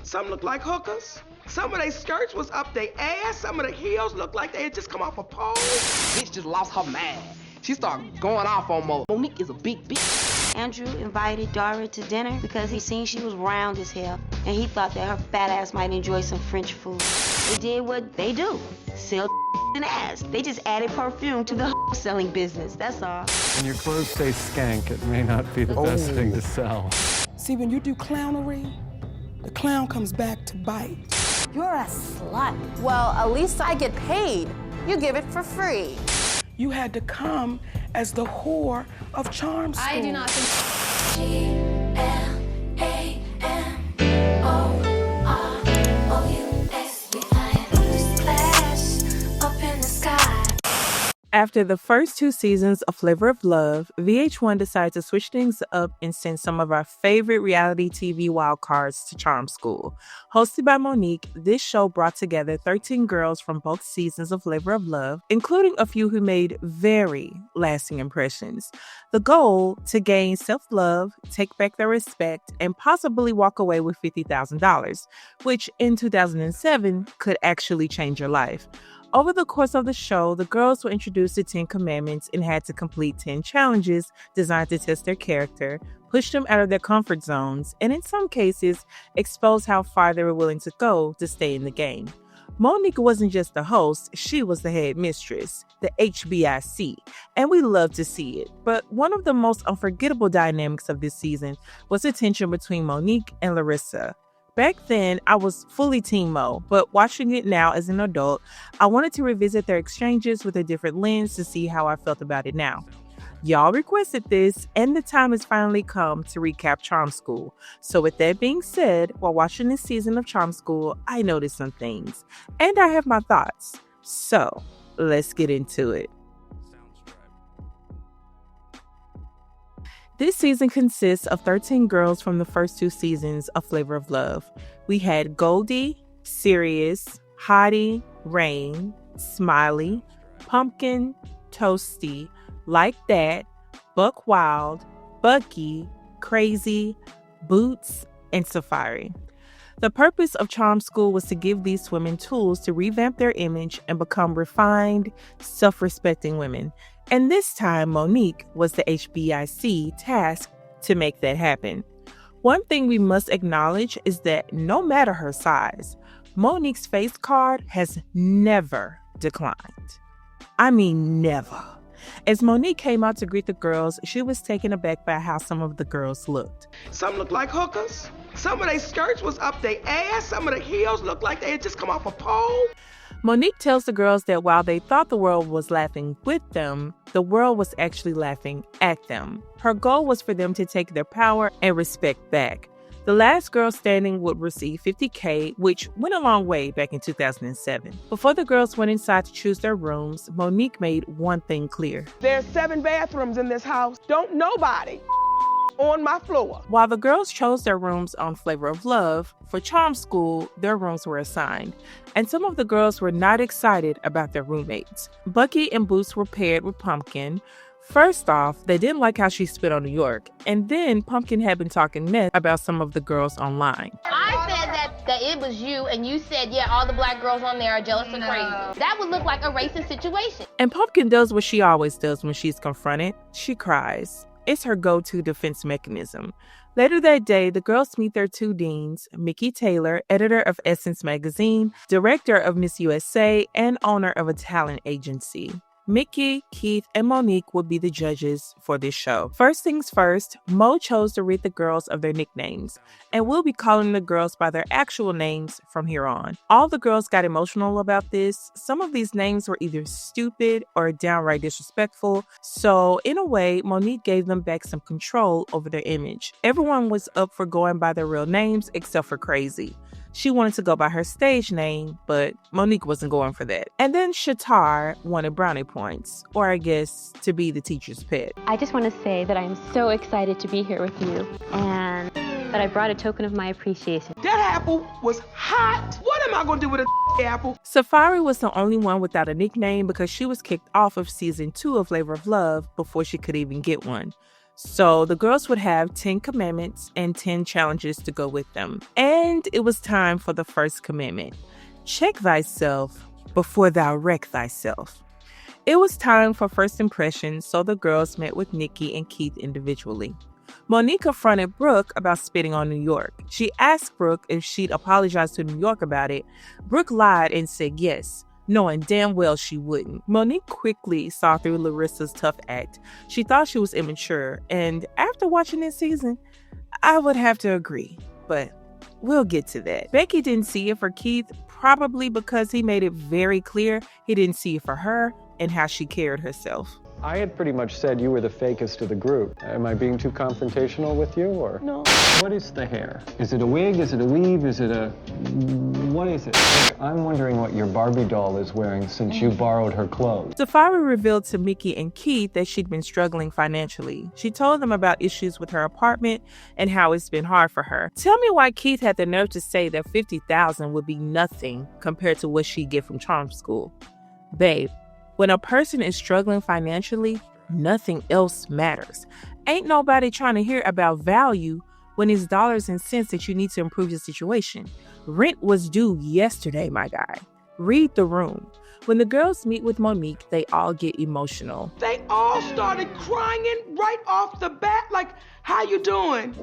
Some look like hookers. Some of their skirts was up their ass. Some of the heels looked like they had just come off a pole. Bitch just lost her mind. She started going off on Mo. Monique is a big bitch. Andrew invited Dara to dinner because he seen she was round as hell, and he thought that her fat ass might enjoy some French food. They did what they do, sell and ass. They just added perfume to the selling business, that's all. When your clothes say skank, it may not be the best thing to sell. See, when you do clownery, the clown comes back to bite. You're a slut. Well, at least I get paid. You give it for free. You had to come as the whore of charm school. I do not think... After the first 2 seasons of Flavor of Love, VH1 decided to switch things up and send some of our favorite reality TV wildcards to Charm School. Hosted by Monique, this show brought together 13 girls from both seasons of Flavor of Love, including a few who made very lasting impressions. The goal, to gain self-love, take back their respect, and possibly walk away with $50,000, which in 2007 could actually change your life. Over the course of the show, the girls were introduced to 10 commandments and had to complete 10 challenges designed to test their character, push them out of their comfort zones, and in some cases, expose how far they were willing to go to stay in the game. Monique wasn't just the host, she was the head mistress, the HBIC, and we love to see it. But one of the most unforgettable dynamics of this season was the tension between Monique and Larissa. Back then, I was fully Team Mo, but watching it now as an adult, I wanted to revisit their exchanges with a different lens to see how I felt about it now. Y'all requested this, and the time has finally come to recap Charm School. So with that being said, while watching this season of Charm School, I noticed some things, and I have my thoughts. So, let's get into it. This season consists of 13 girls from the first 2 seasons of Flavor of Love. We had Goldie, Sirius, Hottie, Rain, Smiley, Pumpkin, Toasty, Like That, Buck Wild, Bucky, Crazy, Boots, and Safari. The purpose of Charm School was to give these women tools to revamp their image and become refined, self-respecting women. And this time, Monique was the HBIC tasked to make that happen. One thing we must acknowledge is that no matter her size, Monique's face card has never declined. I mean, never. As Monique came out to greet the girls, she was taken aback by how some of the girls looked. Some looked like hookers. Some of their skirts was up their ass. Some of the heels looked like they had just come off a pole. Monique tells the girls that while they thought the world was laughing with them, the world was actually laughing at them. Her goal was for them to take their power and respect back. The last girl standing would receive $50K, which went a long way back in 2007. Before the girls went inside to choose their rooms, Monique made one thing clear. There's 7 bathrooms in this house. Don't nobody on my floor. While the girls chose their rooms on Flavor of Love, for Charm School, their rooms were assigned, and some of the girls were not excited about their roommates. Bucky and Boots were paired with Pumpkin. First off, they didn't like how she spit on New York, and then Pumpkin had been talking mess about some of the girls online. I said that it was you, and you said, yeah, all the black girls on there are jealous and crazy. That would look like a racist situation. And Pumpkin does what she always does when she's confronted. She cries. It's her go-to defense mechanism. Later that day, the girls meet their 2 deans, Mickey Taylor, editor of Essence magazine, director of Miss USA, and owner of a talent agency. Mickey, Keith, and Monique would be the judges for this show. First things first, Mo chose to rid the girls of their nicknames, and we'll be calling the girls by their actual names from here on. All the girls got emotional about this. Some of these names were either stupid or downright disrespectful, so in a way, Monique gave them back some control over their image. Everyone was up for going by their real names except for Crazy. She wanted to go by her stage name, but Monique wasn't going for that. And then Shatar wanted brownie points, or I guess to be the teacher's pet. I just want to say that I'm so excited to be here with you, and that I brought a token of my appreciation. That apple was hot. What am I going to do with a apple? Safari was the only one without a nickname because she was kicked off of season 2 of Flavor of Love before she could even get one. So the girls would have 10 commandments and 10 challenges to go with them. And it was time for the first commandment. Check thyself before thou wreck thyself. It was time for first impressions, so the girls met with Nikki and Keith individually. Monique confronted Brooke about spitting on New York. She asked Brooke if she'd apologize to New York about it. Brooke lied and said yes, knowing damn well she wouldn't. Monique quickly saw through Larissa's tough act. She thought she was immature, and after watching this season, I would have to agree, but we'll get to that. Becky didn't see it for Keith, probably because he made it very clear he didn't see it for her and how she carried herself. I had pretty much said you were the fakest of the group. Am I being too confrontational with you, or? No. What is the hair? Is it a wig? Is it a weave? Is it a... What is it? I'm wondering what your Barbie doll is wearing since you borrowed her clothes. Safari revealed to Mickey and Keith that she'd been struggling financially. She told them about issues with her apartment and how it's been hard for her. Tell me why Keith had the nerve to say that $50,000 would be nothing compared to what she'd get from charm school. Babe, when a person is struggling financially, nothing else matters. Ain't nobody trying to hear about value when it's dollars and cents that you need to improve your situation. Rent was due yesterday, my guy. Read the room. When the girls meet with Monique, they all get emotional. They all started crying right off the bat, like, how you doing?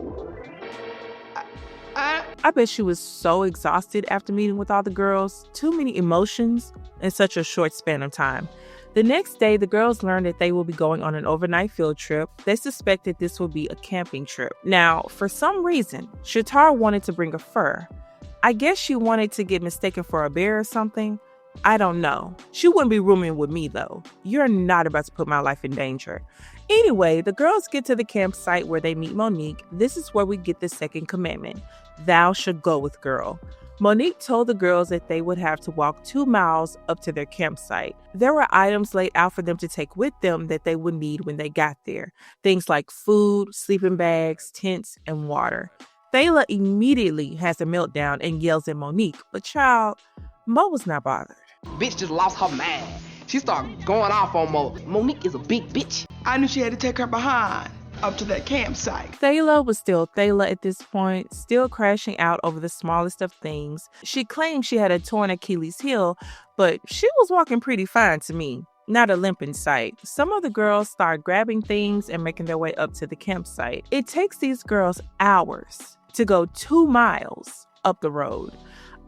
I bet she was so exhausted after meeting with all the girls. Too many emotions in such a short span of time. The next day, the girls learned that they will be going on an overnight field trip. They suspected this would be a camping trip. Now, for some reason, Shatar wanted to bring a fur. I guess she wanted to get mistaken for a bear or something. I don't know. She wouldn't be rooming with me, though. You're not about to put my life in danger. Anyway, the girls get to the campsite where they meet Monique. This is where we get the second commandment. Thou shalt go with girl. Monique told the girls that they would have to walk 2 miles up to their campsite. There were items laid out for them to take with them that they would need when they got there. Things like food, sleeping bags, tents, and water. Thayla immediately has a meltdown and yells at Monique, but child, Mo was not bothered. Bitch just lost her mind. She started going off on Mo. Monique is a big bitch. I knew she had to take her behind up to that campsite. Thayla was still Thayla at this point, still crashing out over the smallest of things. She claimed she had a torn Achilles heel, but she was walking pretty fine to me. Not a limp in sight. Some of the girls start grabbing things and making their way up to the campsite. It takes these girls hours to go 2 miles up the road.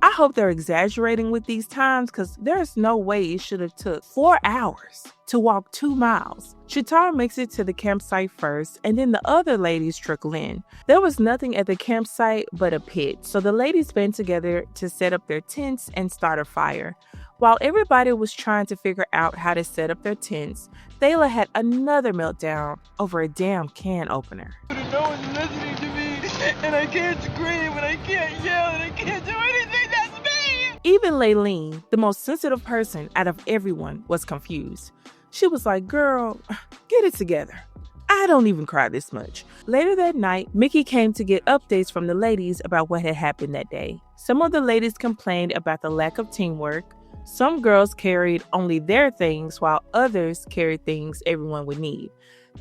I hope they're exaggerating with these times because there's no way it should have took 4 hours to walk 2 miles. Shatar makes it to the campsite first, and then the other ladies trickle in. There was nothing at the campsite but a pit, so the ladies band together to set up their tents and start a fire. While everybody was trying to figure out how to set up their tents, Thayla had another meltdown over a damn can opener. No one's listening to me, and I can't scream, and I can't yell, and I can't do anything. That's me! Even Layleen, the most sensitive person out of everyone, was confused. She was like, girl, get it together. I don't even cry this much. Later that night, Mickey came to get updates from the ladies about what had happened that day. Some of the ladies complained about the lack of teamwork. Some girls carried only their things while others carried things everyone would need.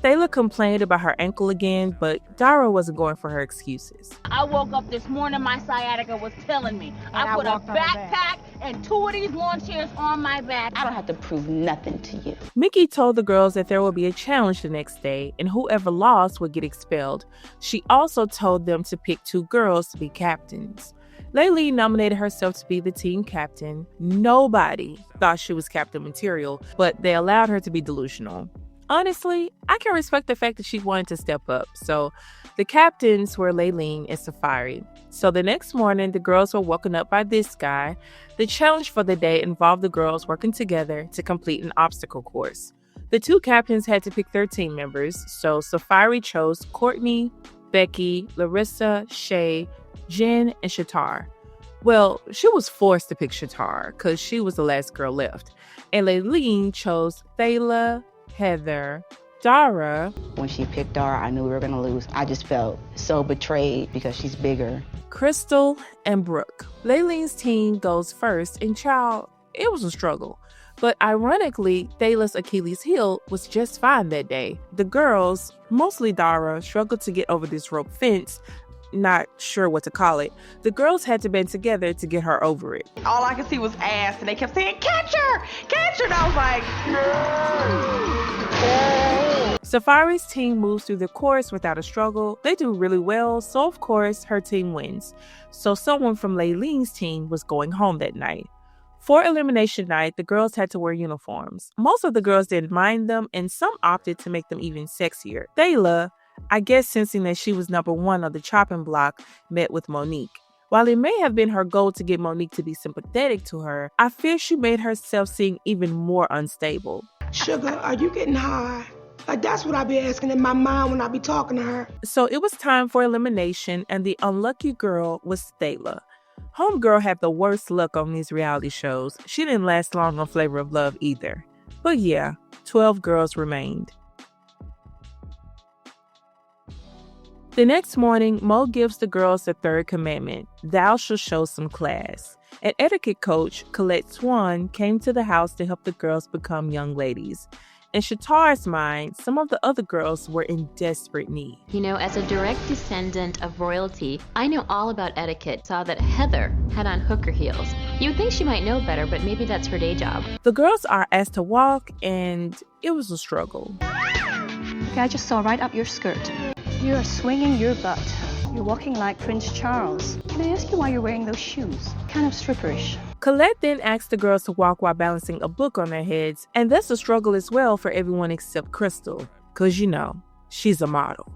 Thayla complained about her ankle again, but Dara wasn't going for her excuses. I woke up this morning, my sciatica was killing me. I put a backpack and 2 of these lawn chairs on my back. I don't have to prove nothing to you. Mickey told the girls that there would be a challenge the next day, and whoever lost would get expelled. She also told them to pick 2 girls to be captains. Laylee nominated herself to be the team captain. Nobody thought she was captain material, but they allowed her to be delusional. Honestly, I can respect the fact that she wanted to step up. So the captains were Layleen and Safari. So the next morning, the girls were woken up by this guy. The challenge for the day involved the girls working together to complete an obstacle course. The 2 captains had to pick their team members. So Safari chose Courtney, Becky, Larissa, Shay, Jen, and Shatar. Well, she was forced to pick Shatar because she was the last girl left. And Layleen chose Thayla, Heather, Dara. When she picked Dara, I knew we were going to lose. I just felt so betrayed because she's bigger. Crystal, and Brooke. Layleen's team goes first, and child, it was a struggle. But ironically, Thayla's Achilles heel was just fine that day. The girls, mostly Dara, struggled to get over this rope fence. Not sure what to call it. The girls had to band together to get her over it. All I could see was ass, and they kept saying, catch her! Catch her! And I was like, Safari's team moves through the course without a struggle. They do really well, so of course her team wins. So someone from Layleen's team was going home that night. For elimination night, the girls had to wear uniforms. Most of the girls didn't mind them, and some opted to make them even sexier. Thayla, I guess sensing that she was number one on the chopping block, met with Monique. While it may have been her goal to get Monique to be sympathetic to her, I fear she made herself seem even more unstable. Sugar, are you getting high? Like, that's what I be asking in my mind when I be talking to her. So it was time for elimination, and the unlucky girl was Thayla. Homegirl had the worst luck on these reality shows. She didn't last long on Flavor of Love either. But yeah, 12 girls remained. The next morning, Mo gives the girls the third commandment: thou shalt show some class. An etiquette coach, Colette Swan, came to the house to help the girls become young ladies. In Shatar's mind, some of the other girls were in desperate need. You know, as a direct descendant of royalty, I know all about etiquette. Saw that Heather had on hooker heels. You would think she might know better, but maybe that's her day job. The girls are asked to walk, and it was a struggle. Okay, I just saw right up your skirt. You're swinging your butt. You're walking like Prince Charles. Can I ask you why you're wearing those shoes? Kind of stripperish. Colette then asked the girls to walk while balancing a book on their heads, and that's a struggle as well for everyone except Crystal, because you know, she's a model.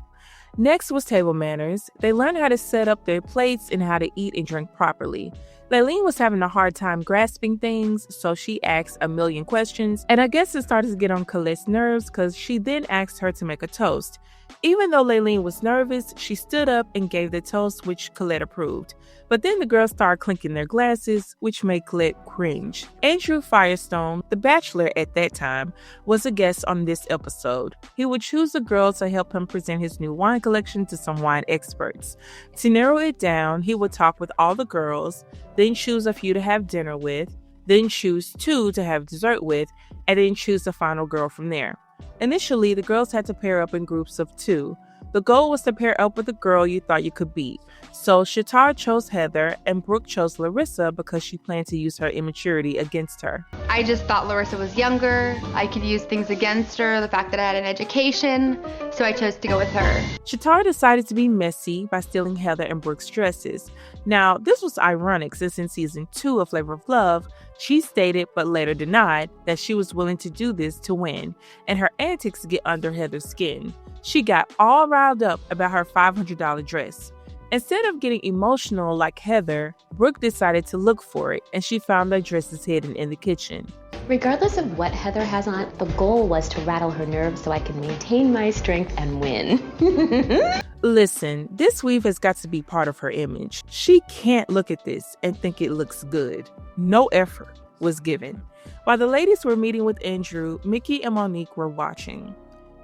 Next was table manners. They learned how to set up their plates and how to eat and drink properly. Layleen was having a hard time grasping things, so she asked a million questions, and I guess it started to get on Colette's nerves because she then asked her to make a toast. Even though Layleen was nervous, she stood up and gave the toast, which Colette approved. But then the girls started clinking their glasses, which made Colette cringe. Andrew Firestone, the bachelor at that time, was a guest on this episode. He would choose the girls to help him present his new wine collection to some wine experts. To narrow it down, he would talk with all the girls, then choose a few to have dinner with, then choose 2 to have dessert with, and then choose the final girl from there. Initially, the girls had to pair up in groups of 2. The goal was to pair up with a girl you thought you could beat. So Shatar chose Heather and Brooke chose Larissa because she planned to use her immaturity against her. I just thought Larissa was younger. I could use things against her, the fact that I had an education, so I chose to go with her. Shatar decided to be messy by stealing Heather and Brooke's dresses. Now, this was ironic since in season 2 of Flavor of Love, she stated but later denied that she was willing to do this to win, and her antics get under Heather's skin. She got all riled up about her $500 dress. Instead of getting emotional like Heather, Brooke decided to look for it, and she found the dresses hidden in the kitchen. Regardless of what Heather has on, the goal was to rattle her nerves so I can maintain my strength and win. Listen, this weave has got to be part of her image. She can't look at this and think it looks good. No effort was given. While the ladies were meeting with Andrew, Mickey and Monique were watching.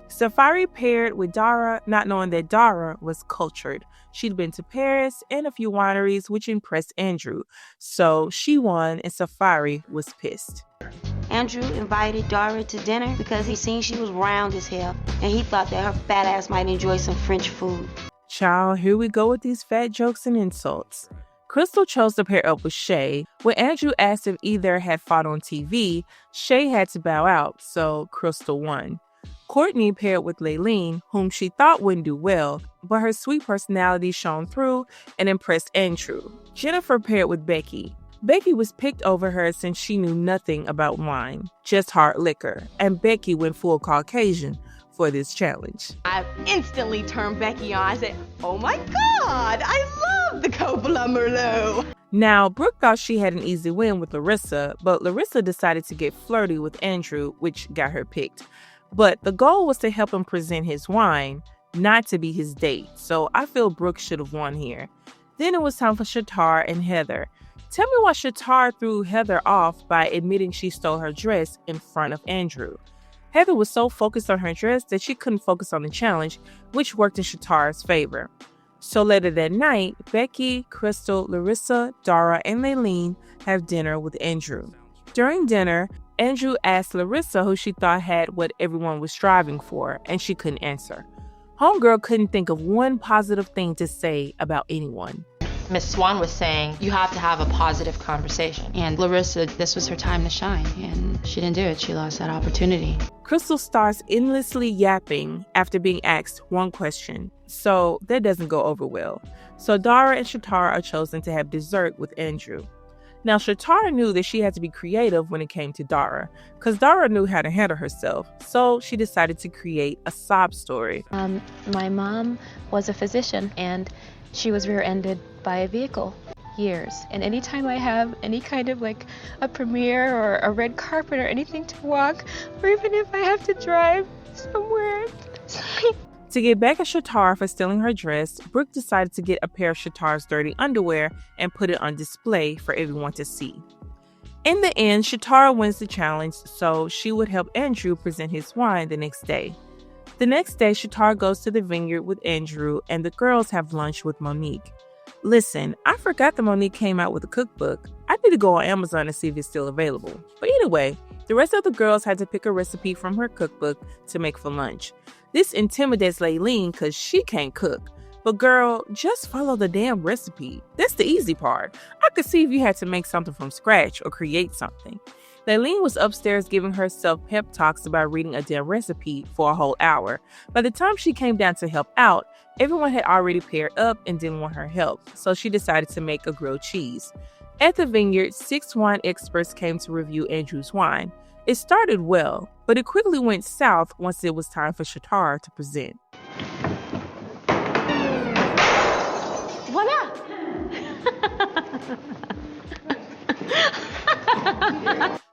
Safari paired with Dara, not knowing that Dara was cultured. She'd been to Paris and a few wineries, which impressed Andrew. So she won and Safari was pissed. Andrew invited Dara to dinner because he seen she was round as hell, and he thought that her fat ass might enjoy some French food. Child, here we go with these fat jokes and insults. Crystal chose to pair up with Shay. When Andrew asked if either had fought on TV, Shay had to bow out, so Crystal won. Courtney paired with Layleen, whom she thought wouldn't do well, but her sweet personality shone through and impressed Andrew. Jennifer paired with Becky. Becky was picked over her since she knew nothing about wine, just hard liquor, and Becky went full Caucasian for this challenge. I instantly turned Becky on. I said, oh my God, I love the Coppola Merlot. Now, Brooke thought she had an easy win with Larissa, but Larissa decided to get flirty with Andrew, which got her picked. But the goal was to help him present his wine, not to be his date, so I feel Brooke should have won here. Then it was time for Shatar and Heather. Tell me why Shatar threw Heather off by admitting she stole her dress in front of Andrew. Heather was so focused on her dress that she couldn't focus on the challenge, which worked in Shatar's favor. So later that night, Becky, Crystal, Larissa, Dara, and Layleen have dinner with Andrew. During dinner, Andrew asked Larissa who she thought had what everyone was striving for, and she couldn't answer. Homegirl couldn't think of one positive thing to say about anyone. Miss Swan was saying, you have to have a positive conversation. And Larissa, this was her time to shine, and she didn't do it. She lost that opportunity. Crystal starts endlessly yapping after being asked one question, so that doesn't go over well. So Dara and Shatara are chosen to have dessert with Andrew. Now, Shatara knew that she had to be creative when it came to Dara, because Dara knew how to handle herself, so she decided to create a sob story. My mom was a physician, and she was rear-ended by a vehicle. Years. And anytime I have any kind of like a premiere or a red carpet or anything to walk, or even if I have to drive somewhere. To get back at Shatara for stealing her dress, Brooke decided to get a pair of Shatara's dirty underwear and put it on display for everyone to see. In the end, Shatara wins the challenge, so she would help Andrew present his wine the next day. The next day, Shatara goes to the vineyard with Andrew, and the girls have lunch with Monique. Listen, I forgot that Monique came out with a cookbook. I need to go on Amazon and see if it's still available. But anyway, the rest of the girls had to pick a recipe from her cookbook to make for lunch. This intimidates Layleen because she can't cook. But girl, just follow the damn recipe. That's the easy part. I could see if you had to make something from scratch or create something. Layleen was upstairs giving herself pep talks about reading a damn recipe for a whole hour. By the time she came down to help out, everyone had already paired up and didn't want her help, so she decided to make a grilled cheese. At the vineyard, 6 wine experts came to review Andrew's wine. It started well, but it quickly went south once it was time for Shatara to present. Voila!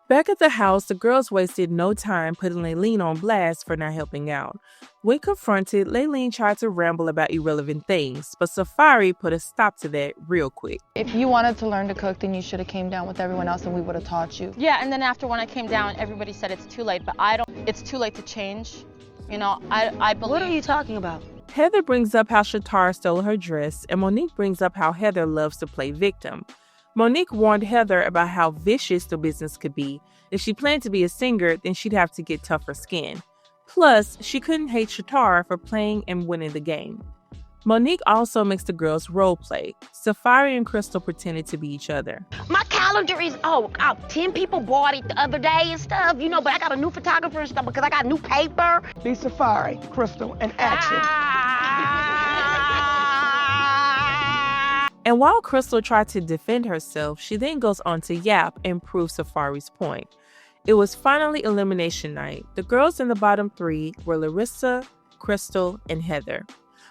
Back at the house, the girls wasted no time putting Layleen on blast for not helping out. When confronted, Layleen tried to ramble about irrelevant things, but Safari put a stop to that real quick. If you wanted to learn to cook, then you should have came down with everyone else and we would have taught you. Yeah, and then after when I came down, everybody said it's too late, but it's too late to change. You know, I believe. What are you talking about? Heather brings up how Shatara stole her dress, and Monique brings up how Heather loves to play victim. Monique warned Heather about how vicious the business could be. If she planned to be a singer, then she'd have to get tougher skin. Plus, she couldn't hate Shatara for playing and winning the game. Monique also makes the girls role play. Safari and Crystal pretended to be each other. My calendar is, 10 people bought it the other day and stuff, but I got a new photographer and stuff because I got new paper. Be Safari, Crystal, and action. And while Crystal tried to defend herself, she then goes on to yap and prove Safari's point. It was finally elimination night. The girls in the bottom 3 were Larissa, Crystal, and Heather.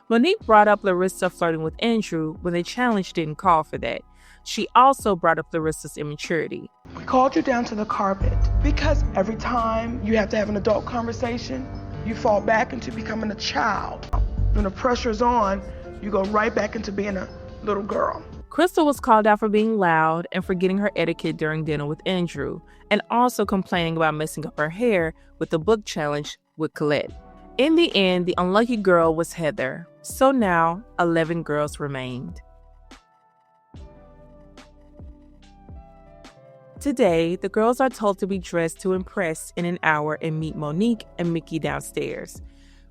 Monique brought up Larissa flirting with Andrew when the challenge didn't call for that. She also brought up Larissa's immaturity. We called you down to the carpet because every time you have to have an adult conversation, you fall back into becoming a child. When the pressure's on, you go right back into being a little girl. Crystal was called out for being loud and forgetting her etiquette during dinner with Andrew, and also complaining about messing up her hair with the book challenge with Colette. In the end, the unlucky girl was Heather, so now 11 girls remained. Today, the girls are told to be dressed to impress in an hour and meet Monique and Mickey downstairs.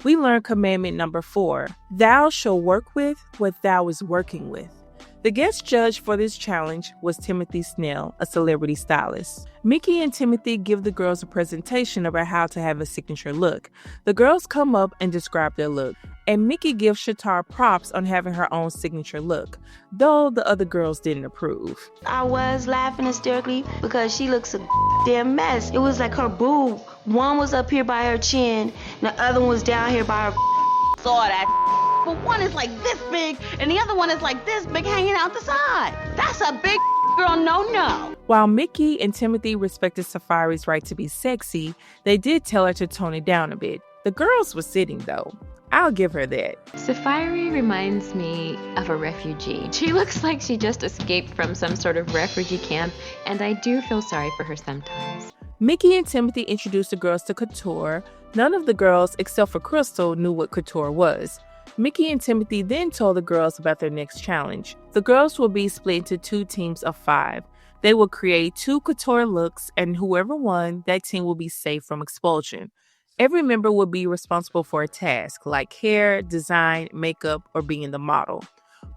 We learn commandment number 4, thou shalt work with what thou is working with. The guest judge for this challenge was Timothy Snell, a celebrity stylist. Mickey and Timothy give the girls a presentation about how to have a signature look. The girls come up and describe their look, and Mickey gives Shatara props on having her own signature look, though the other girls didn't approve. I was laughing hysterically because she looks a damn mess. It was like her boob. One was up here by her chin, and the other one was down here by her Saw that. But one is like this big, and the other one is like this big hanging out the side. That's a big girl no-no. While Mickey and Timothy respected Safari's right to be sexy, they did tell her to tone it down a bit. The girls were sitting, though. I'll give her that. Safari reminds me of a refugee. She looks like she just escaped from some sort of refugee camp, and I do feel sorry for her sometimes. Mickey and Timothy introduced the girls to Couture. None of the girls, except for Crystal, knew what Couture was. Mickey and Timothy then told the girls about their next challenge. The girls will be split into 2 teams of 5. They will create 2 couture looks, and whoever won, that team will be safe from expulsion. Every member will be responsible for a task, like hair, design, makeup, or being the model.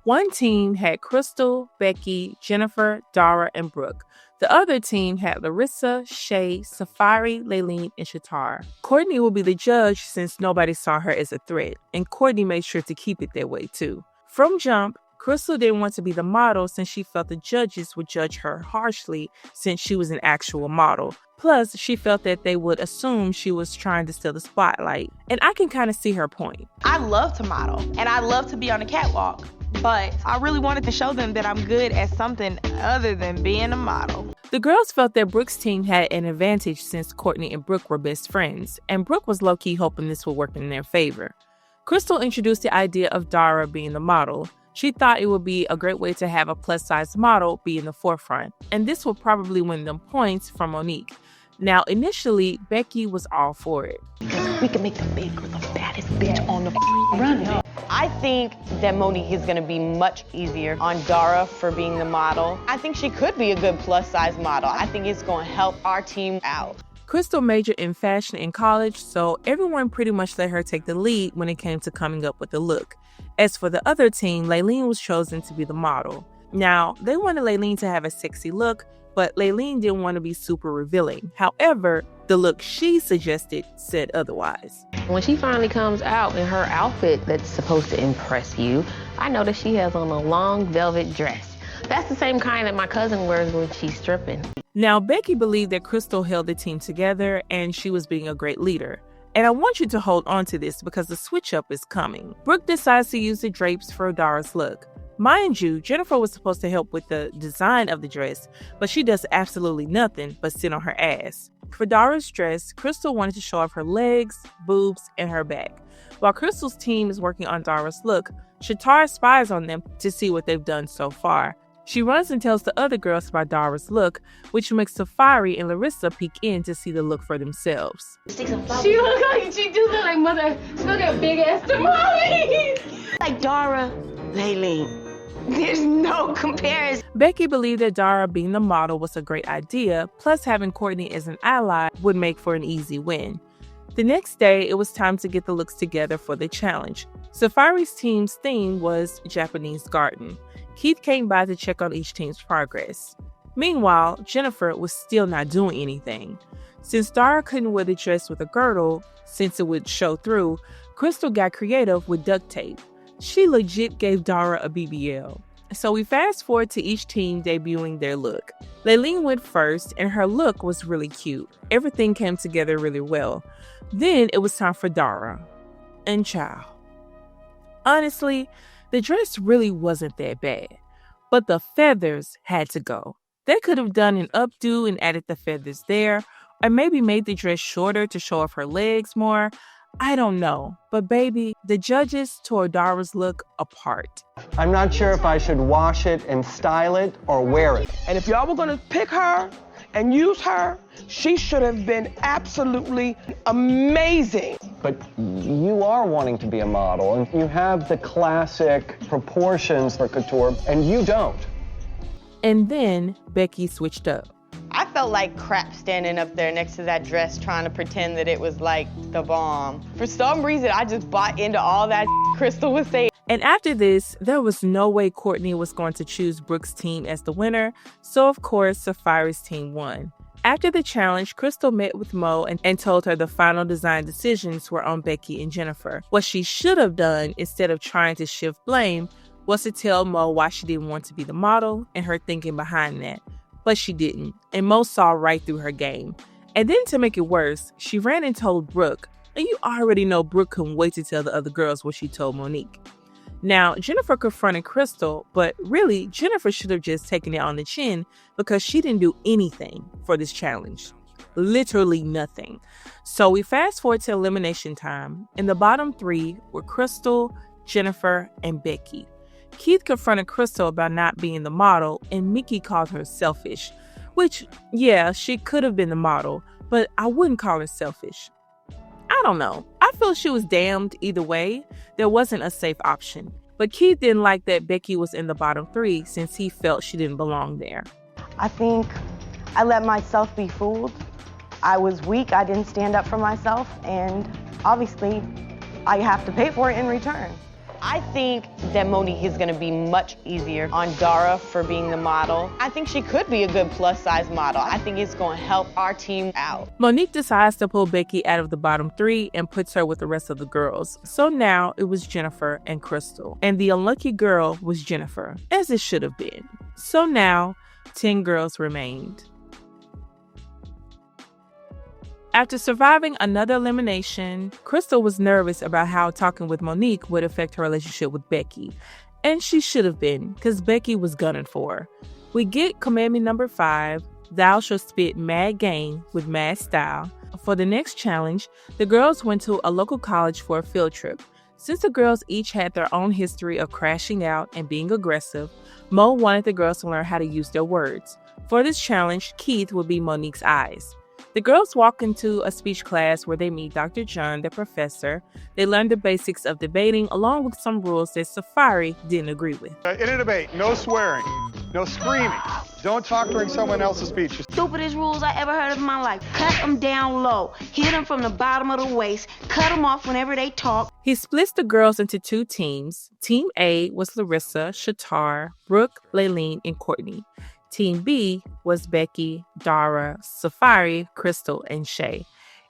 One team had Crystal, Becky, Jennifer, Dara, and Brooke. The other team had Larissa, Shay, Safari, Laylene, and Shatar. Courtney will be the judge since nobody saw her as a threat, and Courtney made sure to keep it that way too. From jump, Crystal didn't want to be the model since she felt the judges would judge her harshly since she was an actual model. Plus, she felt that they would assume she was trying to steal the spotlight. And I can kind of see her point. I love to model, and I love to be on the catwalk. But I really wanted to show them that I'm good at something other than being a model. The girls felt that Brooke's team had an advantage since Courtney and Brooke were best friends, and Brooke was low-key hoping this would work in their favor. Crystal introduced the idea of Dara being the model. She thought it would be a great way to have a plus-size model be in the forefront, and this will probably win them points from Monique. Now, initially, Becky was all for it. We can make the big girl the baddest bitch on the runway. I think that Monique is going to be much easier on Dara for being the model. I think she could be a good plus-size model. I think it's going to help our team out. Crystal majored in fashion in college, so everyone pretty much let her take the lead when it came to coming up with the look. As for the other team, Laylene was chosen to be the model. Now, they wanted Laylene to have a sexy look, but Laylene didn't want to be super revealing. However, the look she suggested said otherwise. When she finally comes out in her outfit that's supposed to impress you, I notice she has on a long velvet dress. That's the same kind that my cousin wears when she's stripping. Now, Becky believed that Crystal held the team together and she was being a great leader. And I want you to hold on to this because the switch up is coming. Brooke decides to use the drapes for Dara's look. Mind you, Jennifer was supposed to help with the design of the dress, but she does absolutely nothing but sit on her ass. For Dara's dress, Crystal wanted to show off her legs, boobs, and her back. While Crystal's team is working on Dara's look, Shatar spies on them to see what they've done so far. She runs and tells the other girls about Dara's look, which makes Safari and Larissa peek in to see the look for themselves. She do look like mother. She look like big ass tamale. Like Dara, Laylene. There's no comparison. Becky believed that Dara being the model was a great idea, plus having Courtney as an ally would make for an easy win. The next day, it was time to get the looks together for the challenge. Safari's team's theme was Japanese garden. Keith came by to check on each team's progress. Meanwhile, Jennifer was still not doing anything. Since Dara couldn't wear the dress with a girdle, since it would show through, Crystal got creative with duct tape. She legit gave Dara a BBL. So we fast forward to each team debuting their look. Laylene went first, and her look was really cute. Everything came together really well. Then it was time for Dara. And child. Honestly, the dress really wasn't that bad. But the feathers had to go. They could have done an updo and added the feathers there, or maybe made the dress shorter to show off her legs more. I don't know, but baby, the judges tore Dara's look apart. I'm not sure if I should wash it and style it or wear it. And if y'all were gonna pick her and use her, she should have been absolutely amazing. But you are wanting to be a model, and you have the classic proportions for couture, and you don't. And then Becky switched up. I felt like crap standing up there next to that dress trying to pretend that it was like the bomb. For some reason, I just bought into all that Crystal was saying. And after this, there was no way Courtney was going to choose Brooke's team as the winner, so of course, Safari's team won. After the challenge, Crystal met with Mo and told her the final design decisions were on Becky and Jennifer. What she should have done, instead of trying to shift blame, was to tell Mo why she didn't want to be the model and her thinking behind that. But she didn't, and Mo saw right through her game. And then to make it worse, she ran and told Brooke, and you already know Brooke couldn't wait to tell the other girls what she told Monique. Now, Jennifer confronted Crystal, but really, Jennifer should have just taken it on the chin because she didn't do anything for this challenge. Literally nothing. So we fast forward to elimination time, and the bottom three were Crystal, Jennifer, and Becky. Keith confronted Crystal about not being the model, and Mickey called her selfish, which, yeah, she could have been the model, but I wouldn't call her selfish. I don't know. I feel she was damned either way. There wasn't a safe option. But Keith didn't like that Becky was in the bottom three since he felt she didn't belong there. I think I let myself be fooled. I was weak, I didn't stand up for myself, and obviously I have to pay for it in return. I think that Monique is gonna be much easier on Dara for being the model. I think she could be a good plus size model. I think it's gonna help our team out. Monique decides to pull Becky out of the bottom 3 and puts her with the rest of the girls. So now it was Jennifer and Crystal. And the unlucky girl was Jennifer, as it should have been. So now 10 girls remained. After surviving another elimination, Crystal was nervous about how talking with Monique would affect her relationship with Becky. And she should have been, because Becky was gunning for her. We get commandment number 5, thou shalt spit mad game with mad style. For the next challenge, the girls went to a local college for a field trip. Since the girls each had their own history of crashing out and being aggressive, Mo wanted the girls to learn how to use their words. For this challenge, Keith would be Monique's eyes. The girls walk into a speech class where they meet Dr. John, the professor. They learn the basics of debating along with some rules that Safari didn't agree with. In a debate, no swearing, no screaming. Don't talk during someone else's speech. Stupidest rules I ever heard of in my life. Cut them down low. Hit them from the bottom of the waist. Cut them off whenever they talk. He splits the girls into 2 teams. Team A was Larissa, Shatar, Brooke, Laylene, and Courtney. Team B was Becky, Dara, Safari, Crystal, and Shay.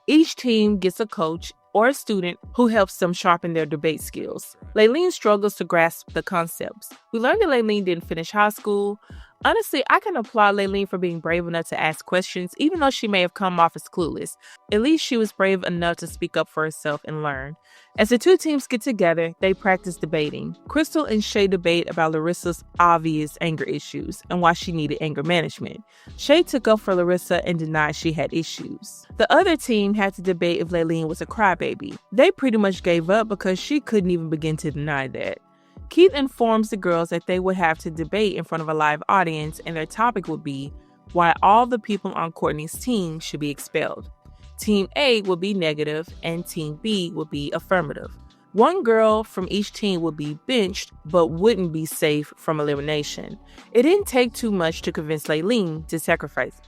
Each team gets a coach or a student who helps them sharpen their debate skills. Laylene struggles to grasp the concepts. We learned that Laylene didn't finish high school. Honestly, I can applaud Laylene for being brave enough to ask questions, even though she may have come off as clueless. At least she was brave enough to speak up for herself and learn. As the 2 teams get together, they practice debating. Crystal and Shay debate about Larissa's obvious anger issues and why she needed anger management. Shay took up for Larissa and denied she had issues. The other team had to debate if Laylene was a crybaby. They pretty much gave up because she couldn't even begin to deny that. Keith informs the girls that they would have to debate in front of a live audience, and their topic would be why all the people on Courtney's team should be expelled. Team A would be negative and Team B would be affirmative. One girl from each team would be benched but wouldn't be safe from elimination. It didn't take too much to convince Laylene to sacrifice.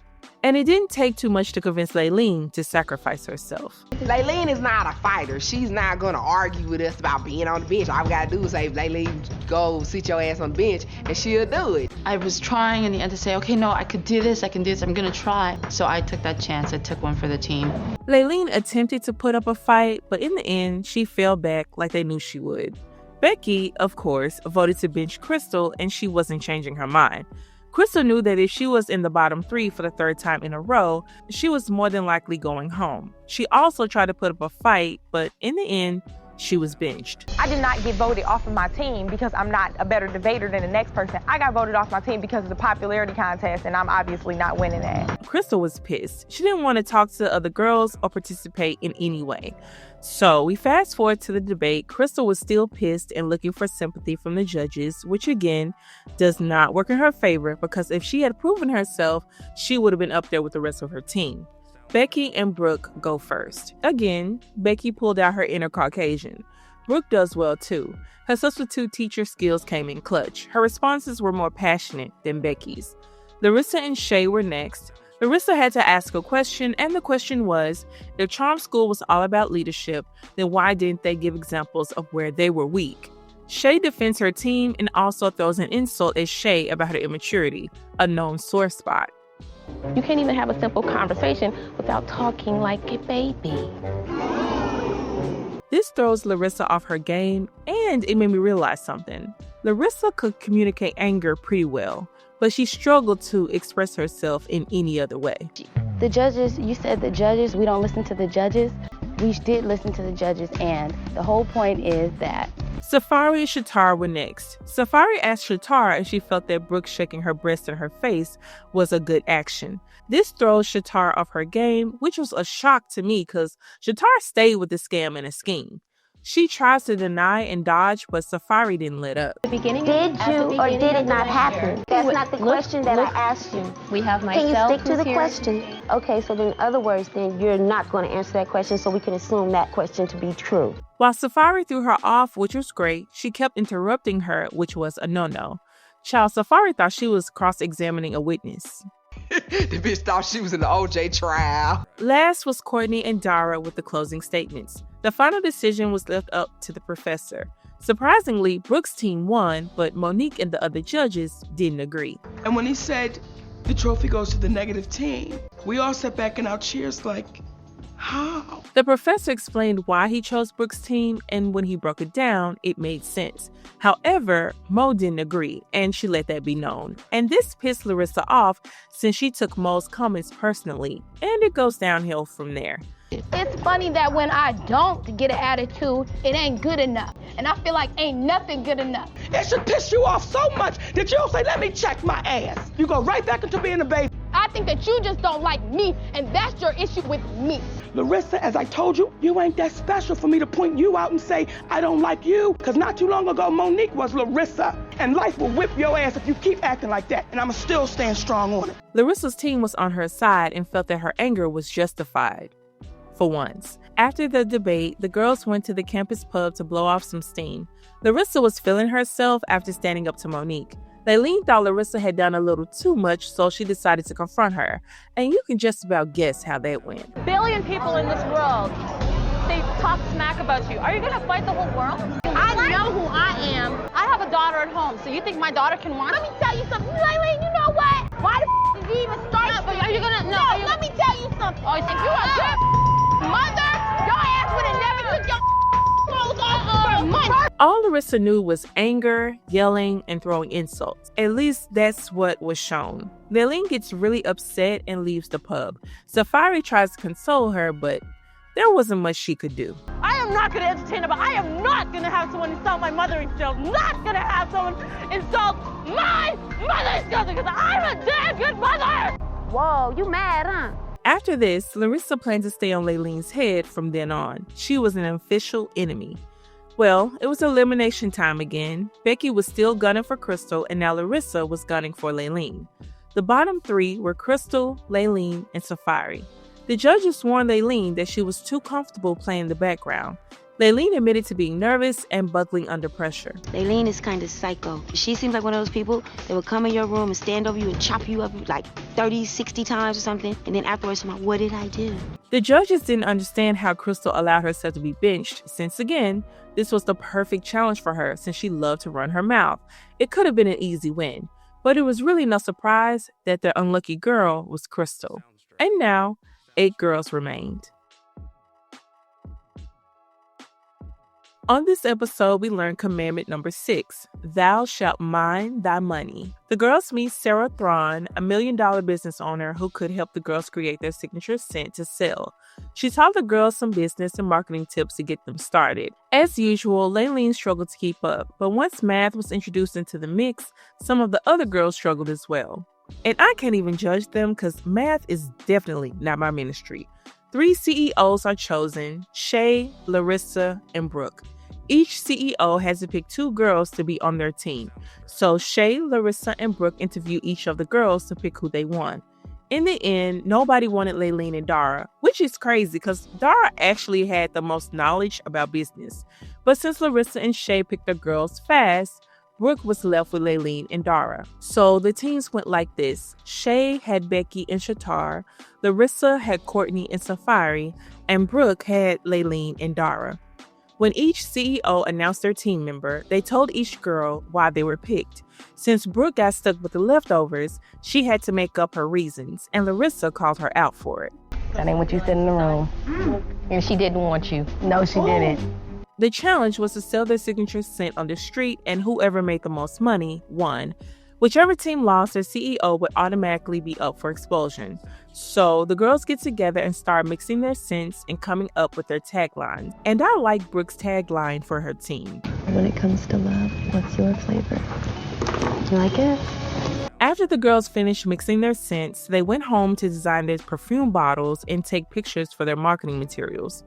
And it didn't take too much to convince Laylene to sacrifice herself. Laylene is not a fighter. She's not going to argue with us about being on the bench. All we got to do is say, Laylene, go sit your ass on the bench, and she'll do it. I was trying in the end to say, okay, no, I could do this, I'm going to try. So I took that chance. I took one for the team. Laylene attempted to put up a fight, but in the end, she fell back like they knew she would. Becky, of course, voted to bench Crystal, and she wasn't changing her mind. Crystal knew that if she was in the bottom 3 for the 3rd time in a row, she was more than likely going home. She also tried to put up a fight, but in the end, she was benched. I did not get voted off of my team because I'm not a better debater than the next person. I got voted off my team because of the popularity contest, and I'm obviously not winning that. Crystal was pissed. She didn't want to talk to other girls or participate in any way. So we fast forward to the debate. Crystal was still pissed and looking for sympathy from the judges, which again does not work in her favor because if she had proven herself, she would have been up there with the rest of her team. Becky and Brooke go first. Again, Becky pulled out her inner Caucasian. Brooke does well too. Her substitute teacher skills came in clutch. Her responses were more passionate than Becky's. Larissa and Shay were next. Larissa had to ask a question, and the question was, if charm school was all about leadership, then why didn't they give examples of where they were weak? Shay defends her team and also throws an insult at Shay about her immaturity, a known sore spot. You can't even have a simple conversation without talking like a baby. This throws Larissa off her game, and it made me realize something. Larissa could communicate anger pretty well, but she struggled to express herself in any other way. The judges, you said the judges, we don't listen to the judges. We did listen to the judges, and the whole point is that Safari and Shatar were next. Safari asked Shatar if she felt that Brooke shaking her breast in her face was a good action. This throws Shatar off her game, which was a shock to me because Shatar stayed with the scam and a scheme. She tries to deny and dodge, but Safari didn't let up. Did you or did it not happen? That's not the question that I asked you. We have Can myself. you stick to the here. question? Okay, so then in other words, then you're not going to answer that question, so we can assume that question to be true. While Safari threw her off, which was great, she kept interrupting her, which was a no-no. Child, Safari thought she was cross-examining a witness. The bitch thought she was in the OJ trial. Last was Courtney and Dara with the closing statements. The final decision was left up to the professor. Surprisingly, Brooke's team won, but Monique and the other judges didn't agree. And when he said the trophy goes to the negative team, we all sat back in our chairs like, how? The professor explained why he chose Brooke's team, and when he broke it down, it made sense. However, Mo didn't agree, and she let that be known. And this pissed Larissa off since she took Mo's comments personally, and it goes downhill from there. It's funny that when I don't get an attitude, it ain't good enough. And I feel like ain't nothing good enough. It should piss you off so much that you don't say, let me check my ass. You go right back into being a baby. I think that you just don't like me, and that's your issue with me. Larissa, as I told you, you ain't that special for me to point you out and say, I don't like you. Because not too long ago, Monique was Larissa. And life will whip your ass if you keep acting like that. And I'ma still stand strong on it. Larissa's team was on her side and felt that her anger was justified. For once. After the debate, the girls went to the campus pub to blow off some steam. Larissa was feeling herself after standing up to Monique. Laylene thought Larissa had done a little too much, so she decided to confront her. And you can just about guess how that went. Billion people in this world, they talk smack about you. Are you gonna fight the whole world? I know who I am. I have a daughter at home, so you think my daughter can watch? Let me tell you something, Laylene, you know what? Why the did you even start? No, but are you gonna, no, let me tell you something. Oh, if you a good mother, your ass would have never took your clothes off for months. All Larissa knew was anger, yelling, and throwing insults. At least that's what was shown. Laylene gets really upset and leaves the pub. Safari tries to console her, but there wasn't much she could do. I am not going to entertain it, but I am not going to have someone insult my mother skills. Not going to have someone insult my mother's skills because I'm a damn good mother. Whoa, you mad, huh? After this, Larissa planned to stay on Laylene's head from then on. She was an official enemy. Well, it was elimination time again. Becky was still gunning for Crystal, and now Larissa was gunning for Laylene. The bottom three were Crystal, Laylene, and Safari. The judges warned Laylene that she was too comfortable playing the background. Laylene admitted to being nervous and buckling under pressure. Laylene is kind of psycho. She seems like one of those people that would come in your room and stand over you and chop you up like 30, 60 times or something, and then afterwards, I'm like, what did I do? The judges didn't understand how Crystal allowed herself to be benched, since again, this was the perfect challenge for her since she loved to run her mouth. It could have been an easy win, but it was really no surprise that the unlucky girl was Crystal. And now, 8 girls remained. On this episode, we learned commandment number 6, thou shalt mind thy money. The girls meet Sarah Thrawn, $1 million business owner who could help the girls create their signature scent to sell. She taught the girls some business and marketing tips to get them started. As usual, Laylene struggled to keep up, but once math was introduced into the mix, some of the other girls struggled as well. And I can't even judge them because math is definitely not my ministry. 3 CEOs are chosen, Shay, Larissa, and Brooke. Each CEO has to pick 2 girls to be on their team. So Shay, Larissa, and Brooke interview each of the girls to pick who they want. In the end, nobody wanted Laylene and Dara, which is crazy because Dara actually had the most knowledge about business. But since Larissa and Shay picked their girls fast, Brooke was left with Laylene and Dara. So the teams went like this. Shay had Becky and Shatar, Larissa had Courtney and Safari, and Brooke had Laylene and Dara. When each CEO announced their team member, they told each girl why they were picked. Since Brooke got stuck with the leftovers, she had to make up her reasons, and Larissa called her out for it. That ain't what you said in the room. And she didn't want you. No, she didn't. The challenge was to sell their signature scent on the street, and whoever made the most money won. Whichever team lost, their CEO would automatically be up for expulsion. So the girls get together and start mixing their scents and coming up with their taglines. And I like Brooke's tagline for her team. When it comes to love, what's your flavor? You like it? After the girls finished mixing their scents, they went home to design their perfume bottles and take pictures for their marketing materials.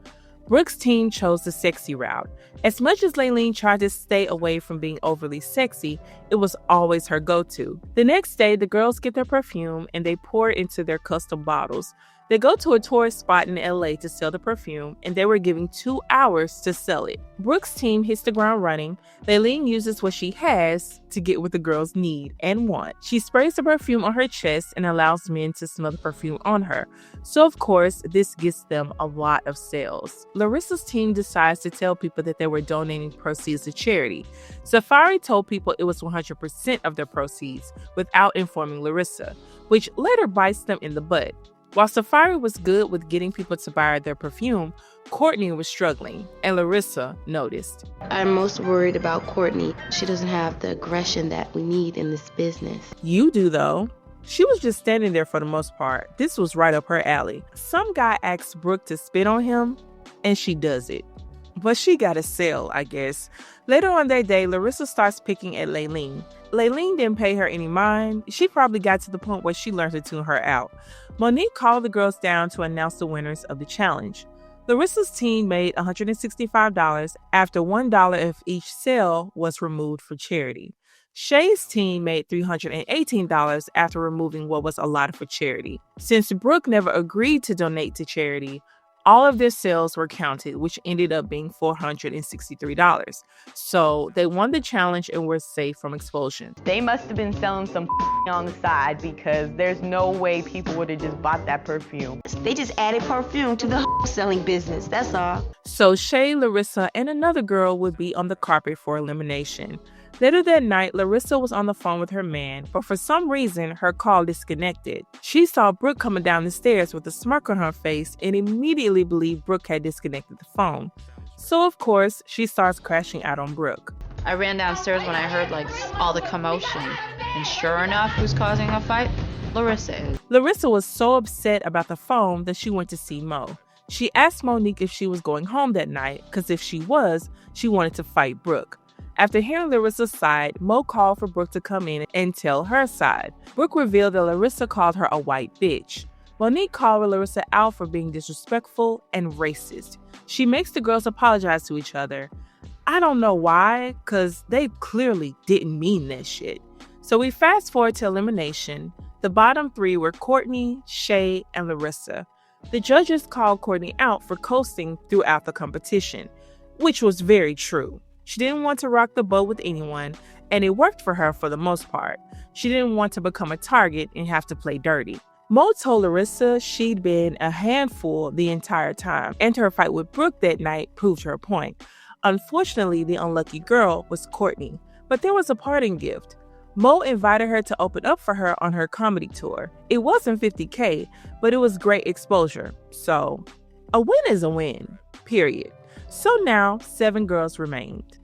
Brooke's team chose the sexy route. As much as Laylene tried to stay away from being overly sexy, it was always her go-to. The next day, the girls get their perfume and they pour it into their custom bottles. They go to a tourist spot in LA to sell the perfume, and they were given 2 hours to sell it. Brooke's team hits the ground running. Laylene uses what she has to get what the girls need and want. She sprays the perfume on her chest and allows men to smell the perfume on her. So of course, this gets them a lot of sales. Larissa's team decides to tell people that they were donating proceeds to charity. Safari told people it was 100% of their proceeds without informing Larissa, which later bites them in the butt. While Safari was good with getting people to buy their perfume, Courtney was struggling, and Larissa noticed. I'm most worried about Courtney. She doesn't have the aggression that we need in this business. You do, though. She was just standing there for the most part. This was right up her alley. Some guy asks Brooke to spit on him, and she does it. But she got a sale, I guess. Later on that day, Larissa starts picking at Laylene. Laylene didn't pay her any mind. She probably got to the point where she learned to tune her out. Monique called the girls down to announce the winners of the challenge. Larissa's team made $165 after $1 of each sale was removed for charity. Shay's team made $318 after removing what was allotted for charity. Since Brooke never agreed to donate to charity, all of their sales were counted, which ended up being $463. So they won the challenge and were safe from expulsion. They must have been selling some on the side because there's no way people would have just bought that perfume. They just added perfume to the selling business, that's all. So Shay, Larissa, and another girl would be on the carpet for elimination. Later that night, Larissa was on the phone with her man, but for some reason, her call disconnected. She saw Brooke coming down the stairs with a smirk on her face and immediately believed Brooke had disconnected the phone. So, of course, she starts crashing out on Brooke. I ran downstairs when I heard all the commotion, and sure enough, who's causing a fight? Larissa is. Larissa was so upset about the phone that she went to see Mo. She asked Monique if she was going home that night, because if she was, she wanted to fight Brooke. After hearing Larissa's side, Mo called for Brooke to come in and tell her side. Brooke revealed that Larissa called her a white bitch. Monique called Larissa out for being disrespectful and racist. She makes the girls apologize to each other. I don't know why, because they clearly didn't mean that shit. So we fast forward to elimination. The bottom three were Courtney, Shay, and Larissa. The judges called Courtney out for coasting throughout the competition, which was very true. She didn't want to rock the boat with anyone, and it worked for her for the most part. She didn't want to become a target and have to play dirty. Mo told Larissa she'd been a handful the entire time, and her fight with Brooke that night proved her point. Unfortunately, the unlucky girl was Courtney, but there was a parting gift. Mo invited her to open up for her on her comedy tour. It wasn't $50K, but it was great exposure. So, a win is a win, period. So now, 7 girls remained.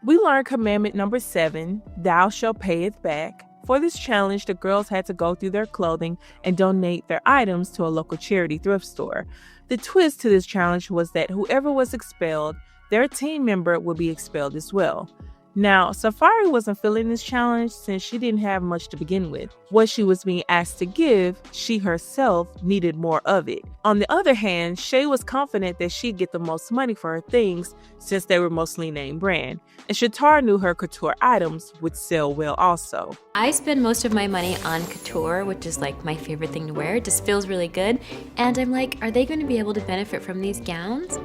We learned commandment number 7, thou shalt pay it back. For this challenge, the girls had to go through their clothing and donate their items to a local charity thrift store. The twist to this challenge was that whoever was expelled, their team member would be expelled as well. Now, Safari wasn't feeling this challenge since she didn't have much to begin with. What she was being asked to give, she herself needed more of it. On the other hand, Shay was confident that she'd get the most money for her things since they were mostly name brand. And Shatar knew her couture items would sell well also. I spend most of my money on couture, which is like my favorite thing to wear. It just feels really good. And I'm like, are they going to be able to benefit from these gowns?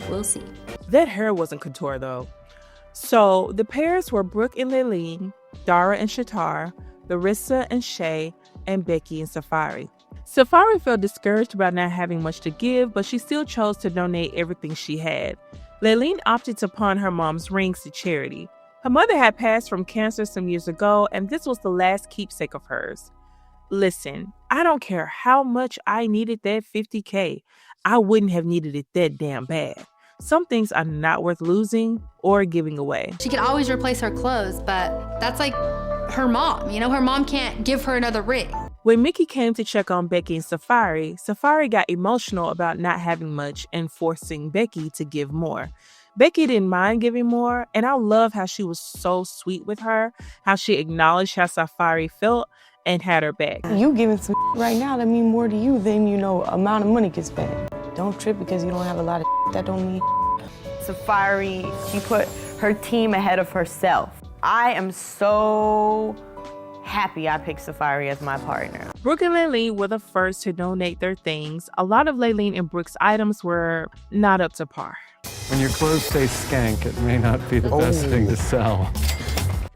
We'll see. That hair wasn't couture though. So the pairs were Brooke and Laylene, Dara and Shatar, Larissa and Shay, and Becky and Safari. Safari felt discouraged about not having much to give, but she still chose to donate everything she had. Laylene opted to pawn her mom's rings to charity. Her mother had passed from cancer some years ago, and this was the last keepsake of hers. Listen, I don't care how much I needed that $50K. I wouldn't have needed it that damn bad. Some things are not worth losing or giving away. She can always replace her clothes, but that's like her mom. You know, her mom can't give her another ring. When Mickey came to check on Becky and Safari, Safari got emotional about not having much and forcing Becky to give more. Becky didn't mind giving more, and I love how she was so sweet with her, how she acknowledged how Safari felt and had her back. You giving some right now that mean more to you than, amount of money can spend. Don't trip because you don't have a lot of that don't mean. Safari, she put her team ahead of herself. I am so happy I picked Safari as my partner. Brooke and Laylene were the first to donate their things. A lot of Laylene and Brooke's items were not up to par. When your clothes say skank, it may not be the best thing to sell.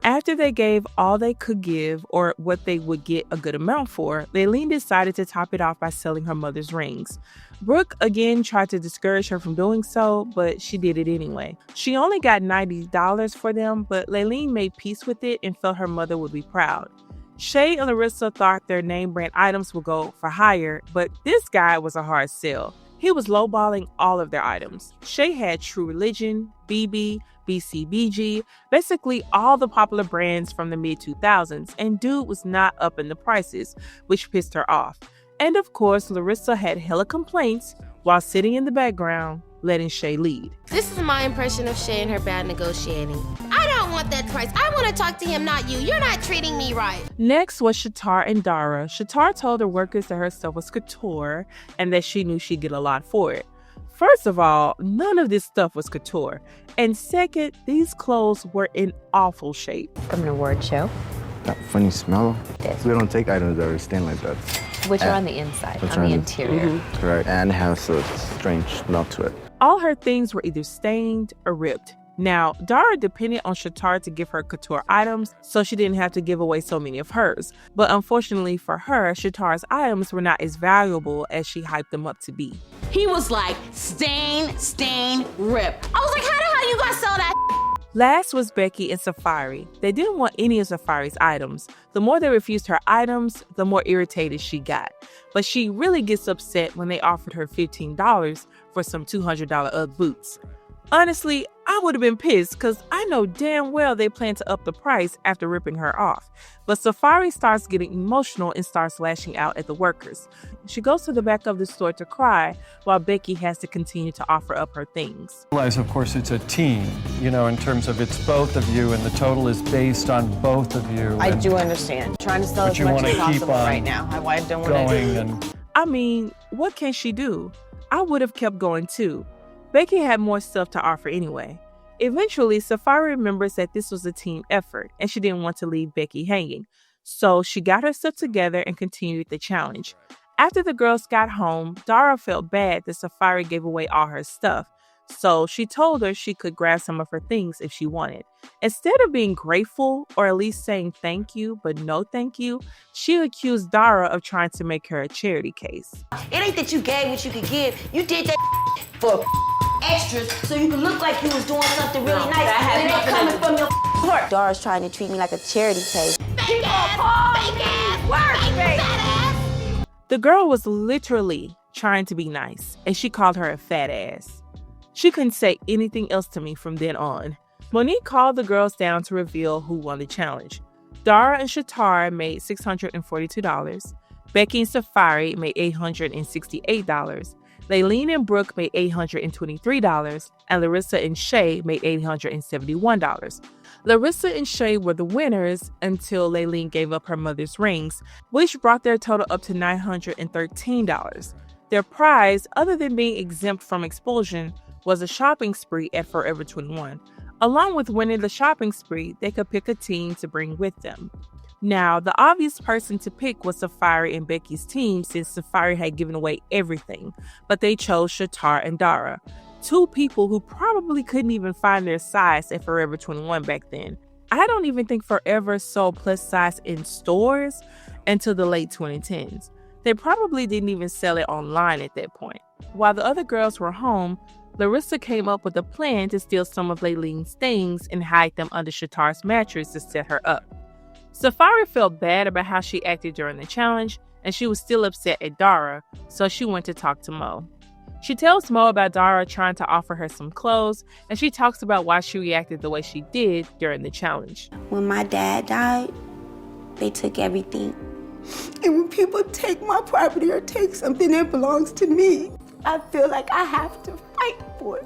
After they gave all they could give, or what they would get a good amount for, Laylene decided to top it off by selling her mother's rings. Brooke again tried to discourage her from doing so, but she did it anyway. She only got $90 for them, but Laylene made peace with it and felt her mother would be proud. Shay and Larissa thought their name brand items would go for higher, but this guy was a hard sell. He was lowballing all of their items. Shay had True Religion, BB, BCBG, basically all the popular brands from the mid-2000s, and dude was not up in the prices, which pissed her off. And of course, Larissa had hella complaints while sitting in the background, letting Shay lead. This is my impression of Shay and her bad negotiating. I don't want that price. I want to talk to him, not you. You're not treating me right. Next was Shatar and Dara. Shatar told her workers that her stuff was couture and that she knew she'd get a lot for it. First of all, none of this stuff was couture. And second, these clothes were in awful shape. From an award show. That funny smell. We don't take items that are stained like that. Which are on the inside, on the interior. Correct. And it has a strange smell to it. All her things were either stained or ripped. Now, Dara depended on Shatar to give her couture items, so she didn't have to give away so many of hers. But unfortunately for her, Shatar's items were not as valuable as she hyped them up to be. He was like, stain, rip. I was like, how the hell you gonna sell that? Last was Becky and Safari. They didn't want any of Safari's items. The more they refused her items, the more irritated she got. But she really gets upset when they offered her $15 for some $200 UGG boots. Honestly, I would have been pissed because I know damn well they plan to up the price after ripping her off. But Safari starts getting emotional and starts lashing out at the workers. She goes to the back of the store to cry while Becky has to continue to offer up her things. Realize, of course, it's a team, you know, in terms of it's both of you and the total is based on both of you. I do understand. Trying to sell as much as possible right now. I don't want to. I mean, what can she do? I would have kept going too. Becky had more stuff to offer anyway. Eventually, Safari remembers that this was a team effort and she didn't want to leave Becky hanging. So she got her stuff together and continued the challenge. After the girls got home, Dara felt bad that Safari gave away all her stuff. So she told her she could grab some of her things if she wanted. Instead of being grateful or at least saying thank you, but no thank you, she accused Dara of trying to make her a charity case. It ain't that you gave what you could give. You did that for extras so you could look like you was doing something really nice. And it ain't coming from your heart. Dara's trying to treat me like a charity case. Fake ass work. The girl was literally trying to be nice, and she called her a fat ass. She couldn't say anything else to me from then on. Monique called the girls down to reveal who won the challenge. Dara and Shatar made $642. Becky and Safari made $868. Laylene and Brooke made $823, and Larissa and Shay made $871. Larissa and Shay were the winners until Laylene gave up her mother's rings, which brought their total up to $913. Their prize, other than being exempt from expulsion, was a shopping spree at Forever 21. Along with winning the shopping spree, they could pick a team to bring with them. Now, the obvious person to pick was Safari and Becky's team since Safari had given away everything, but they chose Shatar and Dara, two people who probably couldn't even find their size at Forever 21 back then. I don't even think Forever sold plus size in stores until the late 2010s. They probably didn't even sell it online at that point. While the other girls were home, Larissa came up with a plan to steal some of Laylene's things and hide them under Shatar's mattress to set her up. Safari felt bad about how she acted during the challenge, and she was still upset at Dara, so she went to talk to Mo. She tells Mo about Dara trying to offer her some clothes, and she talks about why she reacted the way she did during the challenge. When my dad died, they took everything. And when people take my property or take something that belongs to me, I feel like I have to fight for it.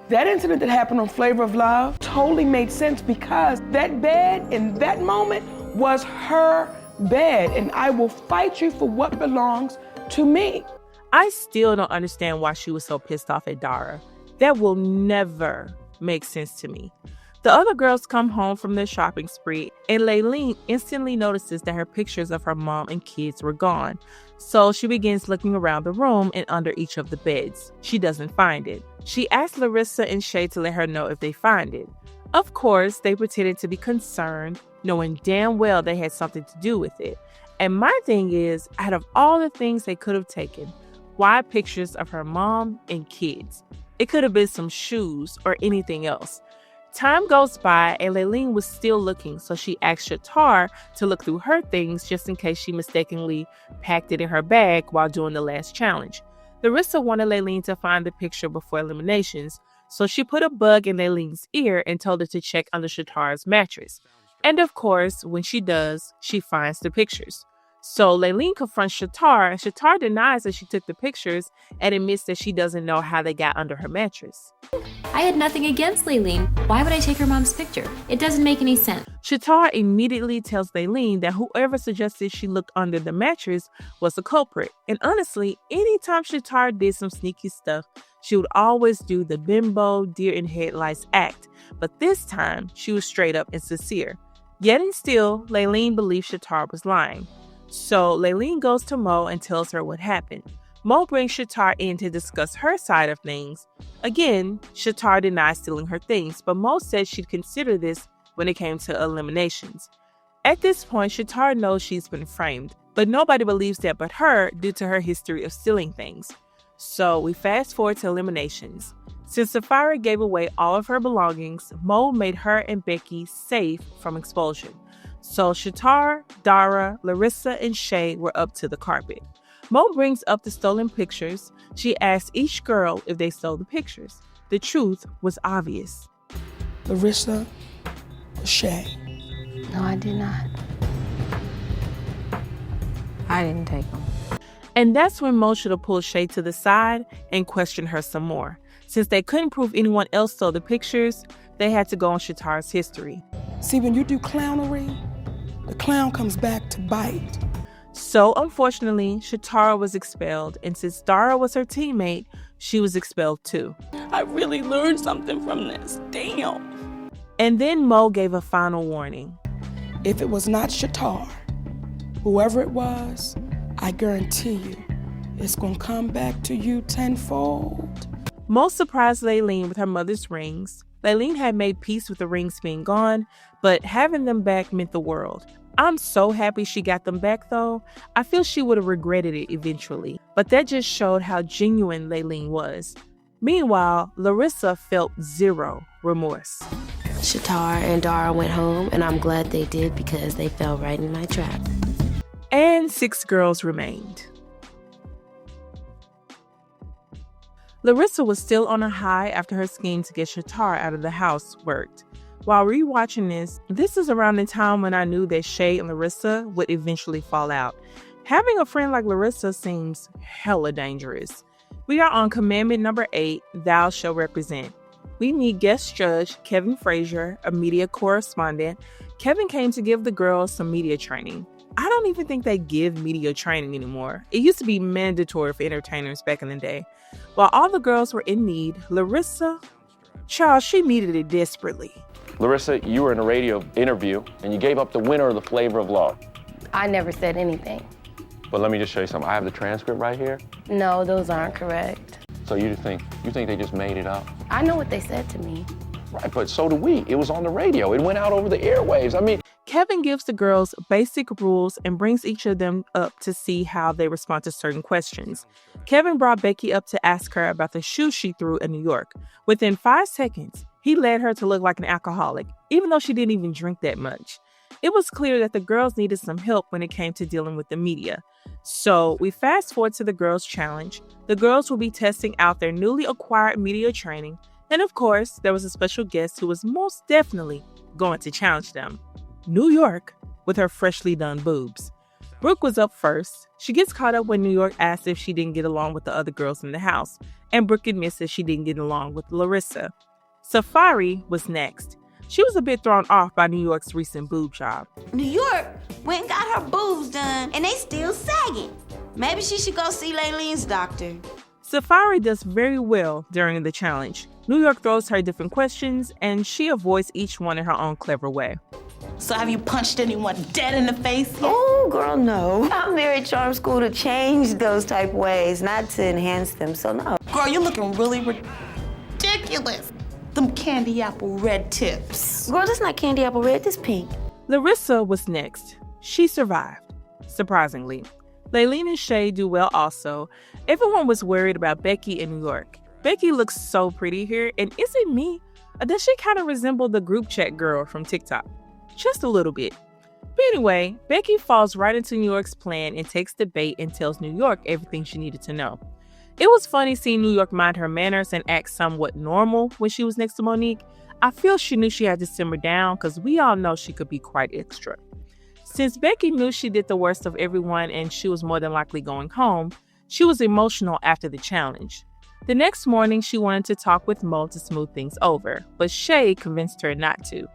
That incident that happened on Flavor of Love totally made sense because that bed in that moment was her bed, and I will fight you for what belongs to me. I still don't understand why she was so pissed off at Dara. That will never make sense to me. The other girls come home from their shopping spree, and Layleen instantly notices that her pictures of her mom and kids were gone. So she begins looking around the room and under each of the beds. She doesn't find it. She asks Larissa and Shay to let her know if they find it. Of course, they pretended to be concerned, knowing damn well they had something to do with it. And my thing is, out of all the things they could have taken, why pictures of her mom and kids? It could have been some shoes or anything else. Time goes by and Layleen was still looking, so she asked Shatar to look through her things just in case she mistakenly packed it in her bag while doing the last challenge. Larissa wanted Layleen to find the picture before eliminations, so she put a bug in Layleen's ear and told her to check under Shatar's mattress. And of course, when she does, she finds the pictures. So Layleen confronts Shatar, and Shatar denies that she took the pictures and admits that she doesn't know how they got under her mattress. I had nothing against Layleen. Why would I take her mom's picture? It doesn't make any sense. Shatar immediately tells Layleen that whoever suggested she look under the mattress was the culprit. And honestly, anytime Shatar did some sneaky stuff, she would always do the bimbo, deer in headlights act. But this time, she was straight up and sincere. Yet and still, Layleen believed Shatar was lying. So Layleen goes to Mo and tells her what happened. Mo brings Shatar in to discuss her side of things. Again, Shatar denies stealing her things, but Mo said she'd consider this when it came to eliminations. At this point, Shatar knows she's been framed, but nobody believes that but her due to her history of stealing things. So we fast forward to eliminations. Since Safari gave away all of her belongings, Mo made her and Becky safe from expulsion. So Shatar, Dara, Larissa, and Shay were up to the carpet. Mo brings up the stolen pictures. She asks each girl if they stole the pictures. The truth was obvious. Larissa or Shay? No, I did not. I didn't take them. And that's when Mo should have pulled Shay to the side and questioned her some more. Since they couldn't prove anyone else stole the pictures, they had to go on Shatar's history. See, when you do clownery, the clown comes back to bite. So, unfortunately, Shatar was expelled, and since Dara was her teammate, she was expelled too. I really learned something from this. Damn. And then Mo gave a final warning. If it was not Shatar, whoever it was, I guarantee you, it's gonna come back to you tenfold. Mo surprised Layleen with her mother's rings. Layleen had made peace with the rings being gone, but having them back meant the world. I'm so happy she got them back though. I feel she would have regretted it eventually, but that just showed how genuine Layleen was. Meanwhile, Larissa felt zero remorse. Shatar and Dara went home, and I'm glad they did because they fell right in my trap. And 6 girls remained. Larissa was still on a high after her scheme to get Shatar out of the house worked. While rewatching this is around the time when I knew that Shay and Larissa would eventually fall out. Having a friend like Larissa seems hella dangerous. We are on commandment number 8, thou shalt represent. We meet guest judge Kevin Frazier, a media correspondent. Kevin came to give the girls some media training. I don't even think they give media training anymore. It used to be mandatory for entertainers back in the day. While all the girls were in need, Larissa, child, she needed it desperately. Larissa, you were in a radio interview and you gave up the winner of the Flavor of Love. I never said anything. But let me just show you something. I have the transcript right here. No, those aren't correct. So you think they just made it up? I know what they said to me. Right, but so do we. It was on the radio. It went out over the airwaves. I mean, Kevin gives the girls basic rules and brings each of them up to see how they respond to certain questions. Kevin brought Becky up to ask her about the shoes she threw in New York. Within 5 seconds, he led her to look like an alcoholic, even though she didn't even drink that much. It was clear that the girls needed some help when it came to dealing with the media. So we fast forward to the girls' challenge. The girls will be testing out their newly acquired media training. And of course, there was a special guest who was most definitely going to challenge them. New York, with her freshly done boobs. Brooke was up first. She gets caught up when New York asks if she didn't get along with the other girls in the house, and Brooke admits that she didn't get along with Larissa. Safari was next. She was a bit thrown off by New York's recent boob job. New York went and got her boobs done, and they still sagging. Maybe she should go see Layleen's doctor. Safari does very well during the challenge. New York throws her different questions, and she avoids each one in her own clever way. So have you punched anyone dead in the face yet? Oh, girl, no. I'm there at Charm School to change those type ways, not to enhance them, so no. Girl, you're looking really ridiculous. Them candy apple red tips. Girl, that's not candy apple red, this pink. Larissa was next. She survived, surprisingly. Laylene and Shay do well also. Everyone was worried about Becky in New York. Becky looks so pretty here, and is it me? Or does she kind of resemble the group chat girl from TikTok? Just a little bit. But anyway, Becky falls right into New York's plan and takes the bait and tells New York everything she needed to know. It was funny seeing New York mind her manners and act somewhat normal when she was next to Monique. I feel she knew she had to simmer down because we all know she could be quite extra. Since Becky knew she did the worst of everyone and she was more than likely going home, she was emotional after the challenge. The next morning, she wanted to talk with Mo to smooth things over, but Shay convinced her not to.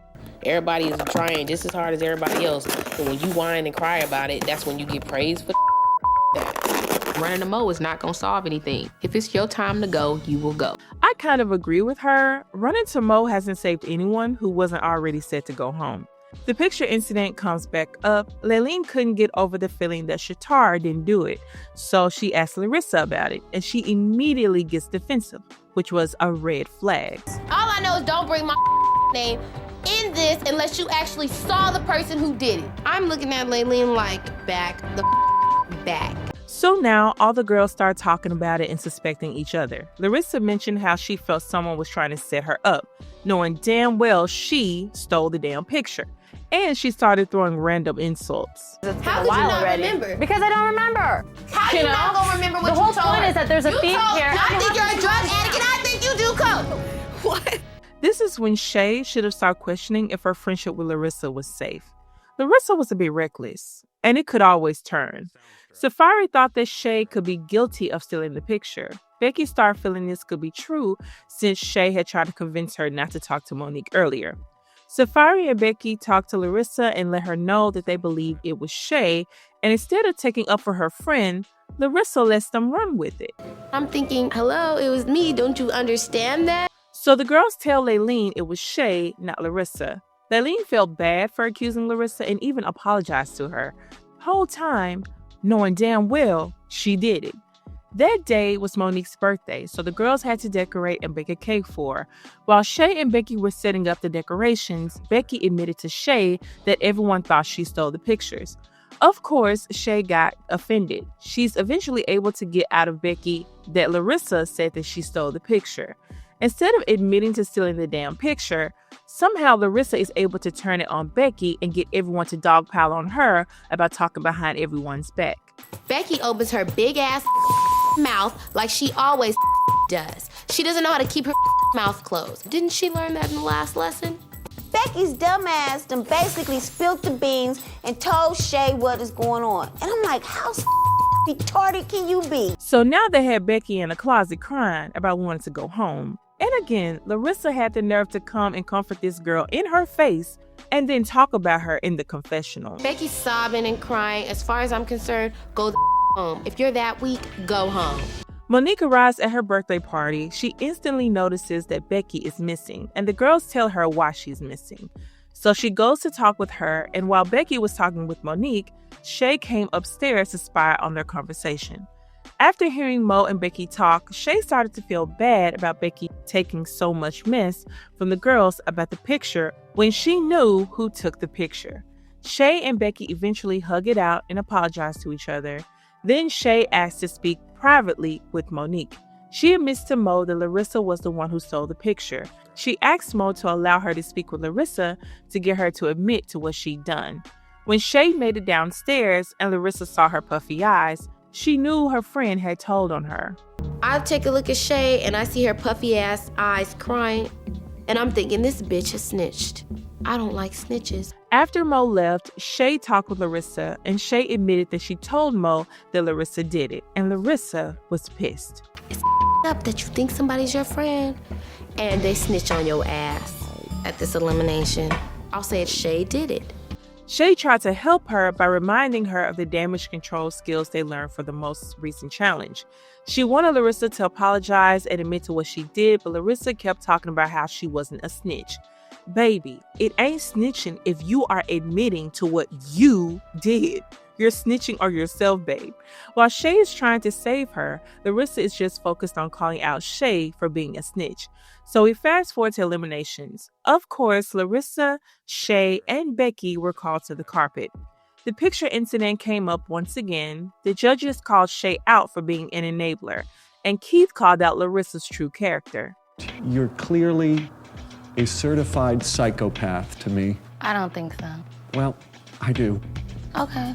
Everybody is trying just as hard as everybody else, but when you whine and cry about it, that's when you get praised for that. Running to Mo is not going to solve anything. If it's your time to go, you will go. I kind of agree with her. Running to Mo hasn't saved anyone who wasn't already set to go home. The picture incident comes back up. Laylene couldn't get over the feeling that Shatar didn't do it, so she asked Larissa about it, and she immediately gets defensive, which was a red flag. All I know is don't bring my name in this unless you actually saw the person who did it. I'm looking at Laylene like, back the back. So now all the girls start talking about it and suspecting each other. Larissa mentioned how she felt someone was trying to set her up, knowing damn well she stole the damn picture. And she started throwing random insults. How could you not remember? Because I don't remember. How you not gonna remember what the you whole told point her? is that there's a thief here. I think you're a drug addict and I think you do coke. What? This is when Shay should have started questioning if her friendship with Larissa was safe. Larissa was a bit reckless, and it could always turn. Safari thought that Shay could be guilty of stealing the picture. Becky started feeling this could be true since Shay had tried to convince her not to talk to Monique earlier. Safari and Becky talked to Larissa and let her know that they believed it was Shay, and instead of taking up for her friend, Larissa lets them run with it. I'm thinking, hello, it was me, don't you understand that? So the girls tell Laylene it was Shay, not Larissa. Laylene felt bad for accusing Larissa and even apologized to her. Whole time, knowing damn well she did it. That day was Monique's birthday, so the girls had to decorate and bake a cake for her. While Shay and Becky were setting up the decorations, Becky admitted to Shay that everyone thought she stole the pictures. Of course, Shay got offended. She's eventually able to get out of Becky that Larissa said that she stole the picture. Instead of admitting to stealing the damn picture, somehow Larissa is able to turn it on Becky and get everyone to dogpile on her about talking behind everyone's back. Becky opens her big ass mouth like she always does. She doesn't know how to keep her mouth closed. Didn't she learn that in the last lesson? Becky's dumbass done basically spilled the beans and told Shay what is going on. And I'm like, how retarded can you be? So now they had Becky in a closet crying about wanting to go home. And again, Larissa had the nerve to come and comfort this girl in her face and then talk about her in the confessional. Becky's sobbing and crying. As far as I'm concerned, go the home. If you're that weak, go home. Monique arrives at her birthday party. She instantly notices that Becky is missing, and the girls tell her why she's missing. So she goes to talk with her, and while Becky was talking with Monique, Shay came upstairs to spy on their conversation. After hearing Mo and Becky talk, Shay started to feel bad about Becky taking so much mess from the girls about the picture when she knew who took the picture. Shay and Becky eventually hug it out and apologize to each other. Then Shay asked to speak privately with Monique. She admits to Mo that Larissa was the one who stole the picture. She asked Mo to allow her to speak with Larissa to get her to admit to what she'd done. When Shay made it downstairs and Larissa saw her puffy eyes, she knew her friend had told on her. I take a look at Shay and I see her puffy ass eyes crying, and I'm thinking this bitch has snitched. I don't like snitches. After Mo left, Shay talked with Larissa, and Shay admitted that she told Mo that Larissa did it, and Larissa was pissed. It's up that you think somebody's your friend, and they snitch on your ass at this elimination. I'll say it, Shay did it. Shay tried to help her by reminding her of the damage control skills they learned for the most recent challenge. She wanted Larissa to apologize and admit to what she did, but Larissa kept talking about how she wasn't a snitch. Baby, it ain't snitching if you are admitting to what you did. You're snitching on yourself, babe. While Shay is trying to save her, Larissa is just focused on calling out Shay for being a snitch. So we fast forward to eliminations. Of course, Larissa, Shay, and Becky were called to the carpet. The picture incident came up once again. The judges called Shay out for being an enabler, and Keith called out Larissa's true character. You're clearly a certified psychopath to me. I don't think so. Well, I do. Okay.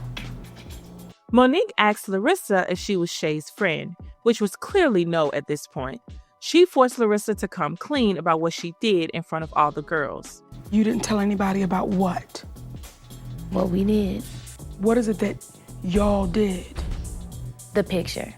Monique asked Larissa if she was Shay's friend, which was clearly no at this point. She forced Larissa to come clean about what she did in front of all the girls. You didn't tell anybody about what? What we did. What is it that y'all did? The picture.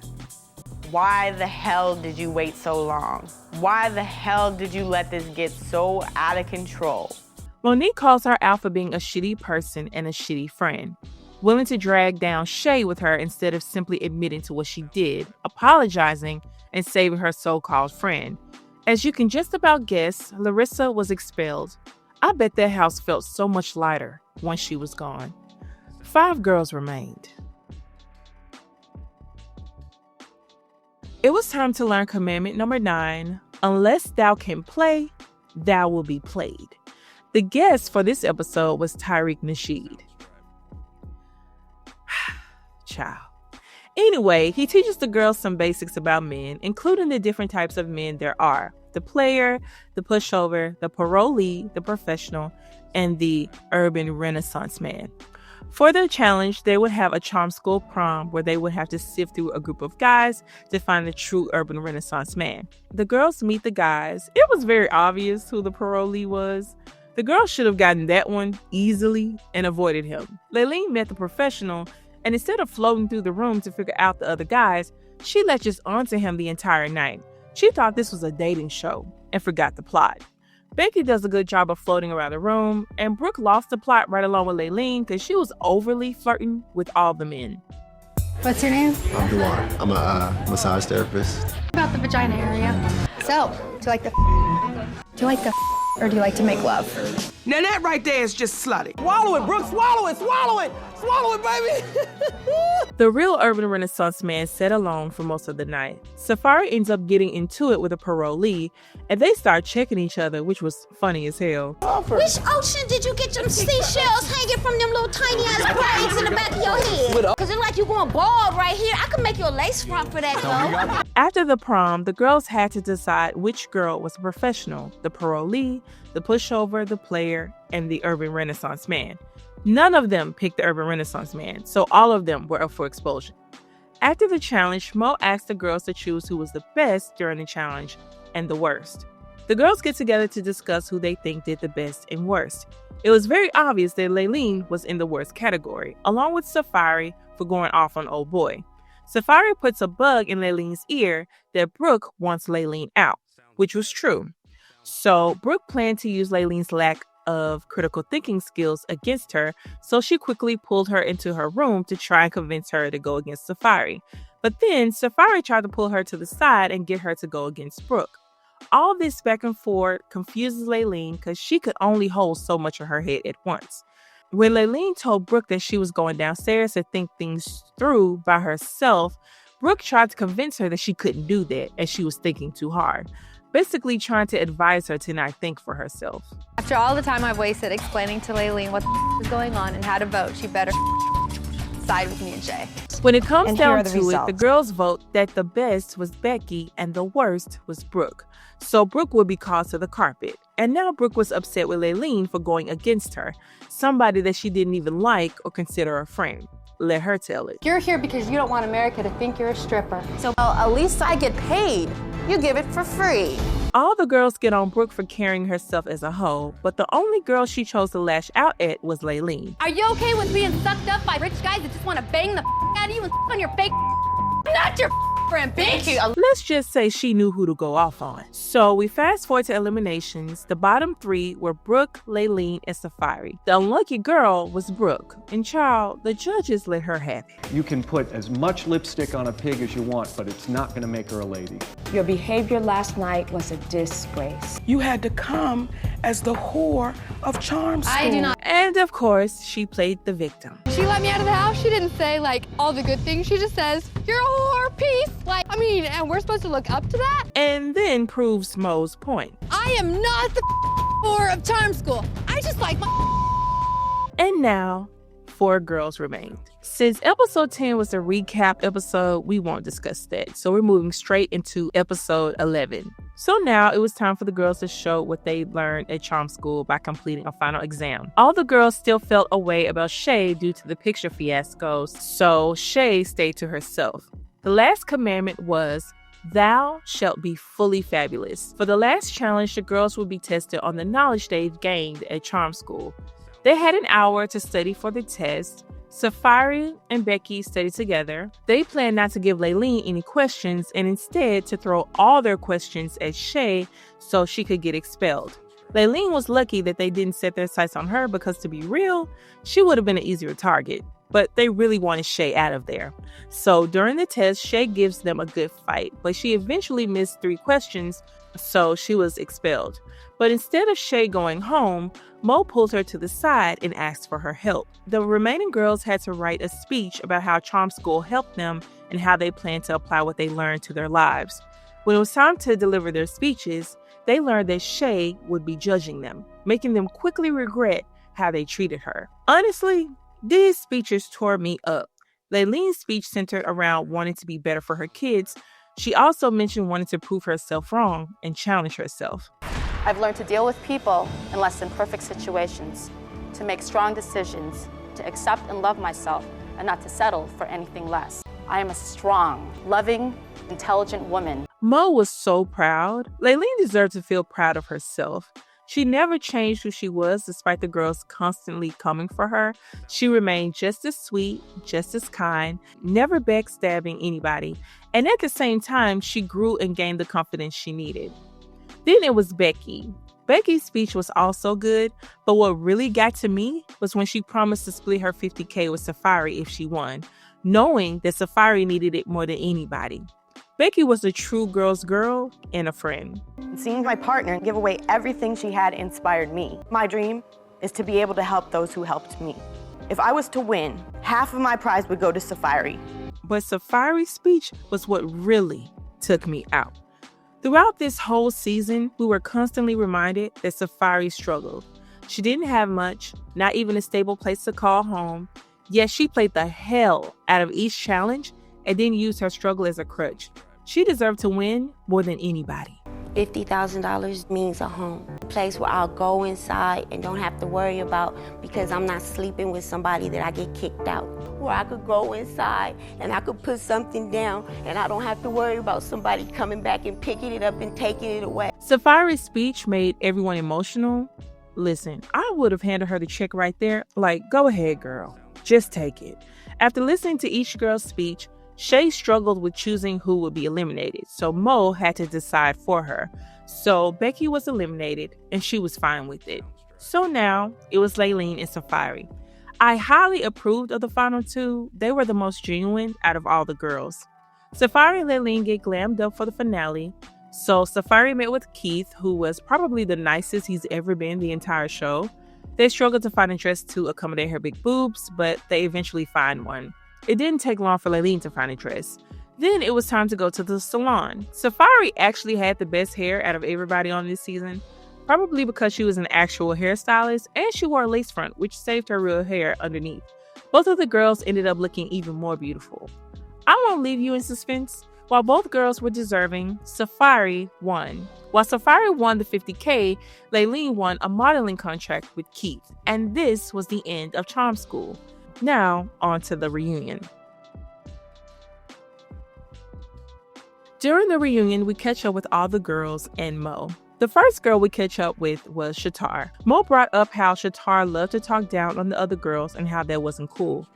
Why the hell did you wait so long? Why the hell did you let this get so out of control? Monique calls her out for being a shitty person and a shitty friend, willing to drag down Shay with her instead of simply admitting to what she did, apologizing, and saving her so-called friend. As you can just about guess, Larissa was expelled. I bet that house felt so much lighter once she was gone. 5 girls remained. It was time to learn commandment number 9. Unless thou can play, thou will be played. The guest for this episode was Tyreek Nasheed. Child. Anyway, he teaches the girls some basics about men, including the different types of men there are. The player, the pushover, the parolee, the professional, and the urban renaissance man. For their challenge, they would have a charm school prom where they would have to sift through a group of guys to find the true urban renaissance man. The girls meet the guys. It was very obvious who the parolee was. The girls should have gotten that one easily and avoided him. Laylene met the professional, and instead of floating through the room to figure out the other guys, she latched onto him the entire night. She thought this was a dating show and forgot the plot. Becky does a good job of floating around the room, and Brooke lost the plot right along with Laylene because she was overly flirting with all the men. What's your name? I'm Duan. I'm a massage therapist. About the vagina area. So, do you like the or do you like to make love? Now that right there is just slutty. Swallow it, Brooke, swallow it, swallow it! Swallow it, baby! The real urban renaissance man sat alone for most of the night. Safari ends up getting into it with a parolee, and they start checking each other, which was funny as hell. Which ocean did you get them seashells hanging from them little tiny ass braids in the back of your head? Cause it's like you going bald right here. I could make you a lace front for that though. After the prom, the girls had to decide which girl was a professional, the parolee, the pushover, the player, and the urban renaissance man. None of them picked the urban renaissance man, so all of them were up for expulsion. After the challenge, Mo asked the girls to choose who was the best during the challenge and the worst. The girls get together to discuss who they think did the best and worst. It was very obvious that Laylene was in the worst category, along with Safari for going off on old boy. Safari puts a bug in Laylene's ear that Brooke wants Laylene out, which was true. So Brooke planned to use Laylene's lack of critical thinking skills against her, so she quickly pulled her into her room to try and convince her to go against Safari. But then Safari tried to pull her to the side and get her to go against Brooke. All this back and forth confuses Laylene because she could only hold so much of her head at once. When Laylene told Brooke that she was going downstairs to think things through by herself, Brooke tried to convince her that she couldn't do that as she was thinking too hard, basically trying to advise her to not think for herself. After all the time I've wasted explaining to Laylene what is going on and how to vote, she better side with me and Jay. When it comes And down here are the to it, results. the girls vote that the best was Becky and the worst was Brooke. So Brooke would be called to the carpet. And now Brooke was upset with Laylene for going against her, somebody that she didn't even like or consider a friend. Let her tell it. You're here because you don't want America to think you're a stripper. So at least I get paid. You give it for free. All the girls get on Brooke for carrying herself as a hoe, but the only girl she chose to lash out at was Laylene. Are you okay with being sucked up by rich guys that just want to bang the out of you and on your fake? I'm not your girlfriend, bitch. Let's just say she knew who to go off on. So we fast forward to eliminations. The bottom three were Brooke, Laylene, and Safari. The unlucky girl was Brooke. And child, the judges let her have it. You can put as much lipstick on a pig as you want, but it's not going to make her a lady. Your behavior last night was a disgrace. You had to come as the whore of charm school. I do not. And of course, she played the victim. She let me out of the house. She didn't say like all the good things. She just says, you're a whore, peace. Like, I mean, and we're supposed to look up to that? And then proves Mo's point. I am not the whore of charm school. I just like my. And now, 4 girls remained. Since episode 10 was a recap episode, we won't discuss that. So we're moving straight into episode 11. So now it was time for the girls to show what they learned at charm school by completing a final exam. All the girls still felt a way about Shay due to the picture fiascos, so Shay stayed to herself. The last commandment was, thou shalt be fully fabulous. For the last challenge, the girls would be tested on the knowledge they've gained at charm school. They had an hour to study for the test. Safari and Becky studied together. They planned not to give Laylene any questions and instead to throw all their questions at Shay so she could get expelled. Laylene was lucky that they didn't set their sights on her because, to be real, she would have been an easier target. But they really wanted Shay out of there. So during the test, Shay gives them a good fight, but she eventually missed 3 questions, so she was expelled. But instead of Shay going home, Mo pulled her to the side and asked for her help. The remaining girls had to write a speech about how charm school helped them and how they plan to apply what they learned to their lives. When it was time to deliver their speeches, they learned that Shay would be judging them, making them quickly regret how they treated her. Honestly, these speeches tore me up. Laylene's speech centered around wanting to be better for her kids. She also mentioned wanting to prove herself wrong and challenge herself. I've learned to deal with people in less than perfect situations, to make strong decisions, to accept and love myself, and not to settle for anything less. I am a strong, loving, intelligent woman. Mo was so proud. Laylene deserved to feel proud of herself. She never changed who she was despite the girls constantly coming for her. She remained just as sweet, just as kind, never backstabbing anybody. And at the same time, she grew and gained the confidence she needed. Then it was Becky. Becky's speech was also good, but what really got to me was when she promised to split her $50K with Safari if she won, knowing that Safari needed it more than anybody. Becky was a true girl's girl and a friend. Seeing my partner give away everything she had inspired me. My dream is to be able to help those who helped me. If I was to win, half of my prize would go to Safari. But Safari's speech was what really took me out. Throughout this whole season, we were constantly reminded that Safari struggled. She didn't have much, not even a stable place to call home, yet she played the hell out of each challenge and then used her struggle as a crutch. She deserved to win more than anybody. $50,000 means a home, a place where I'll go inside and don't have to worry about because I'm not sleeping with somebody that I get kicked out. Where I could go inside and I could put something down and I don't have to worry about somebody coming back and picking it up and taking it away. Safari's speech made everyone emotional. Listen, I would have handed her the check right there. Like, go ahead, girl. Just take it. After listening to each girl's speech, Shay struggled with choosing who would be eliminated, so Mo had to decide for her. So Becky was eliminated, and she was fine with it. So now, it was Laylene and Safari. I highly approved of the final 2. They were the most genuine out of all the girls. Safari and Laylene get glammed up for the finale. So Safari met with Keith, who was probably the nicest he's ever been the entire show. They struggled to find a dress to accommodate her big boobs, but they eventually find one. It didn't take long for Laylene to find a dress. Then it was time to go to the salon. Safari actually had the best hair out of everybody on this season, probably because she was an actual hairstylist and she wore a lace front, which saved her real hair underneath. Both of the girls ended up looking even more beautiful. I won't leave you in suspense. While both girls were deserving, Safari won. While Safari won the $50K, Laylene won a modeling contract with Keith, and this was the end of Charm School. Now, on to the reunion. During the reunion, we catch up with all the girls and Mo. The first girl we catch up with was Shatar. Mo brought up how Shatar loved to talk down on the other girls and how that wasn't cool.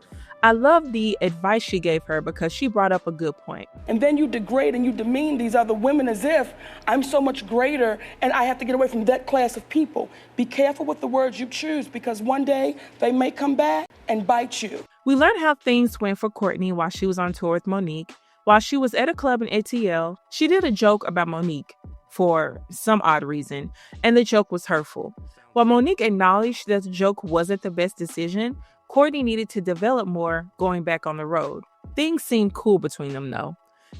I love the advice she gave her because she brought up a good point. And then you degrade and you demean these other women as if I'm so much greater and I have to get away from that class of people. Be careful with the words you choose because one day they may come back and bite you. We learned how things went for Courtney while she was on tour with Monique. While she was at a club in ATL, she did a joke about Monique for some odd reason, and the joke was hurtful. While Monique acknowledged that the joke wasn't the best decision, Courtney needed to develop more going back on the road. Things seemed cool between them though.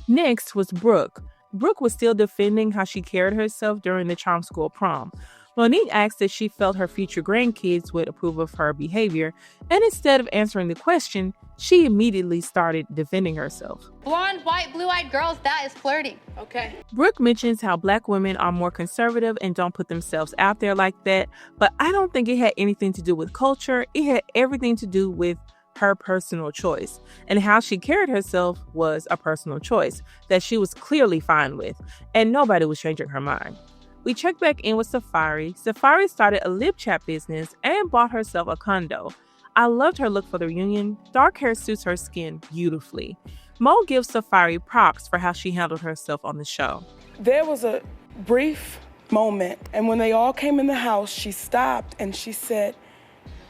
Next was Brooke. Brooke was still defending how she carried herself during the charm school prom. Monique asked if she felt her future grandkids would approve of her behavior, and instead of answering the question, she immediately started defending herself. Blonde, white, blue-eyed girls, that is flirting. Okay. Brooke mentions how Black women are more conservative and don't put themselves out there like that, but I don't think it had anything to do with culture. It had everything to do with her personal choice, and how she carried herself was a personal choice that she was clearly fine with, and nobody was changing her mind. We checked back in with Safari. Safari started a lip chat business and bought herself a condo. I loved her look for the reunion. Dark hair suits her skin beautifully. Mo gives Safari props for how she handled herself on the show. There was a brief moment, and when they all came in the house, she stopped and she said,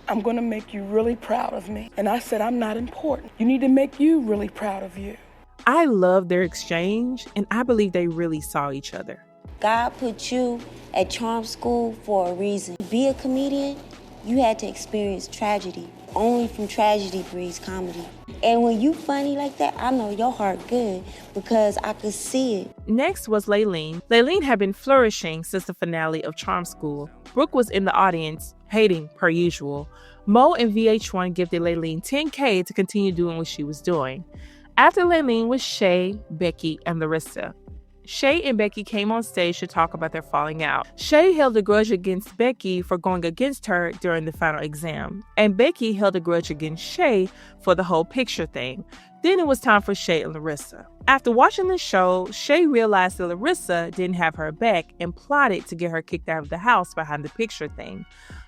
I'm gonna make you really proud of me. And I said, I'm not important. You need to make you really proud of you. I love their exchange, and I believe they really saw each other. God put you at charm school for a reason. To be a comedian, you had to experience tragedy. Only from tragedy breeds comedy. And when you funny like that, I know your heart good because I could see it. Next was Layleen. Layleen had been flourishing since the finale of Charm School. Brooke was in the audience, hating per usual. Mo and VH1 gifted Layleen $10K to continue doing what she was doing. After Layleen was Shay, Becky, and Larissa. Shay and Becky came on stage to talk about their falling out. Shay held a grudge against Becky for going against her during the final exam, and Becky held a grudge against Shay for the whole picture thing. Then it was time for Shay and Larissa. After watching the show, Shay realized that Larissa didn't have her back and plotted to get her kicked out of the house behind the picture thing.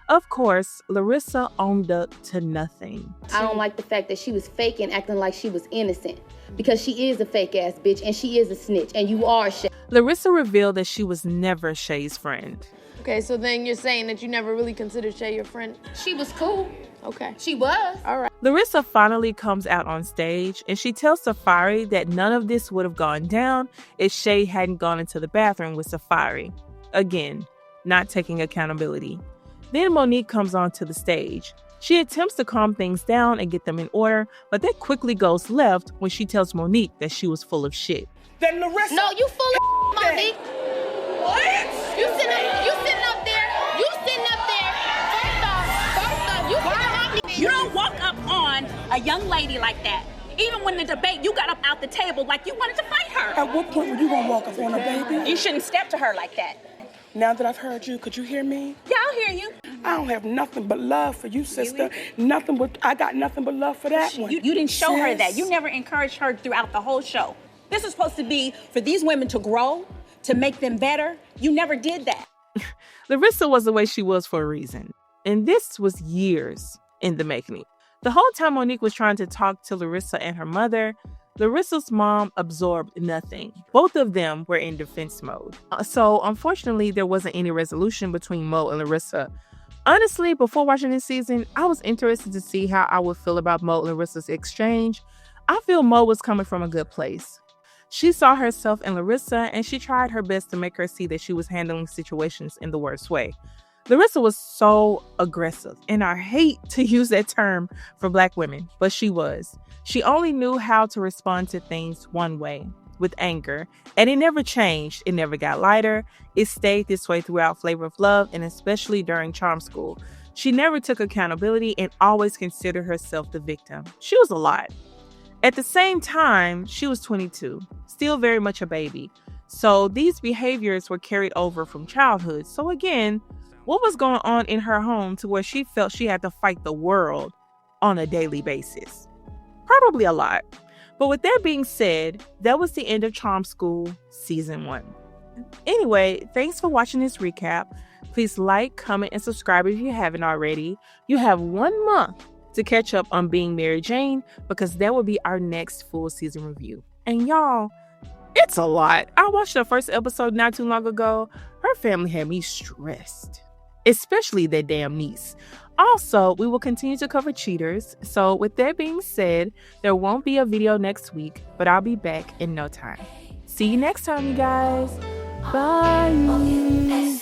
Of course, Larissa owned up to nothing. I don't like the fact that she was fake and acting like she was innocent. Because she is a fake ass bitch and she is a snitch and you are Shay. Larissa revealed that she was never Shay's friend. Okay, so then you're saying that you never really considered Shay your friend? She was cool. Okay. She was. All right. Larissa finally comes out on stage and she tells Safari that none of this would have gone down if Shay hadn't gone into the bathroom with Safari. Again, not taking accountability. Then Monique comes onto the stage. She attempts to calm things down and get them in order, but that quickly goes left when she tells Monique that she was full of shit. Then Larissa... No, you full of Monique. What? You sitting up there. First off, you sitting up. You don't walk up on a young lady like that. Even when the debate, you got up out the table like you wanted to fight her. At what point were you gonna walk up on her, baby? You shouldn't step to her like that. Now that I've heard you, could you hear me? Yeah, I'll hear you. I don't have nothing but love for you, sister. I got nothing but love for that one. You didn't show her that. You never encouraged her throughout the whole show. This is supposed to be for these women to grow, to make them better. You never did that. Larissa was the way she was for a reason. And this was years in the making. The whole time Monique was trying to talk to Larissa and her mother, Larissa's mom absorbed nothing. Both of them were in defense mode. So unfortunately, there wasn't any resolution between Mo and Larissa. Honestly, before watching this season, I was interested to see how I would feel about Mo and Larissa's exchange. I feel Mo was coming from a good place. She saw herself in Larissa and she tried her best to make her see that she was handling situations in the worst way. Larissa was so aggressive, and I hate to use that term for Black women, but she was. She only knew how to respond to things one way, with anger, and it never changed. It never got lighter. It stayed this way throughout Flavor of Love, and especially during Charm School. She never took accountability and always considered herself the victim. She was a lot. At the same time, she was 22, still very much a baby. So these behaviors were carried over from childhood. So again, what was going on in her home to where she felt she had to fight the world on a daily basis? Probably a lot. But with that being said, that was the end of Charm School Season 1. Anyway, thanks for watching this recap. Please like, comment, and subscribe if you haven't already. You have 1 month to catch up on Being Mary Jane, because that will be our next full season review. And y'all, it's a lot. I watched the first episode not too long ago. Her family had me stressed, especially that damn niece. Also, we will continue to cover cheaters. So with that being said, there won't be a video next week, but I'll be back in no time. See you next time, you guys. Bye.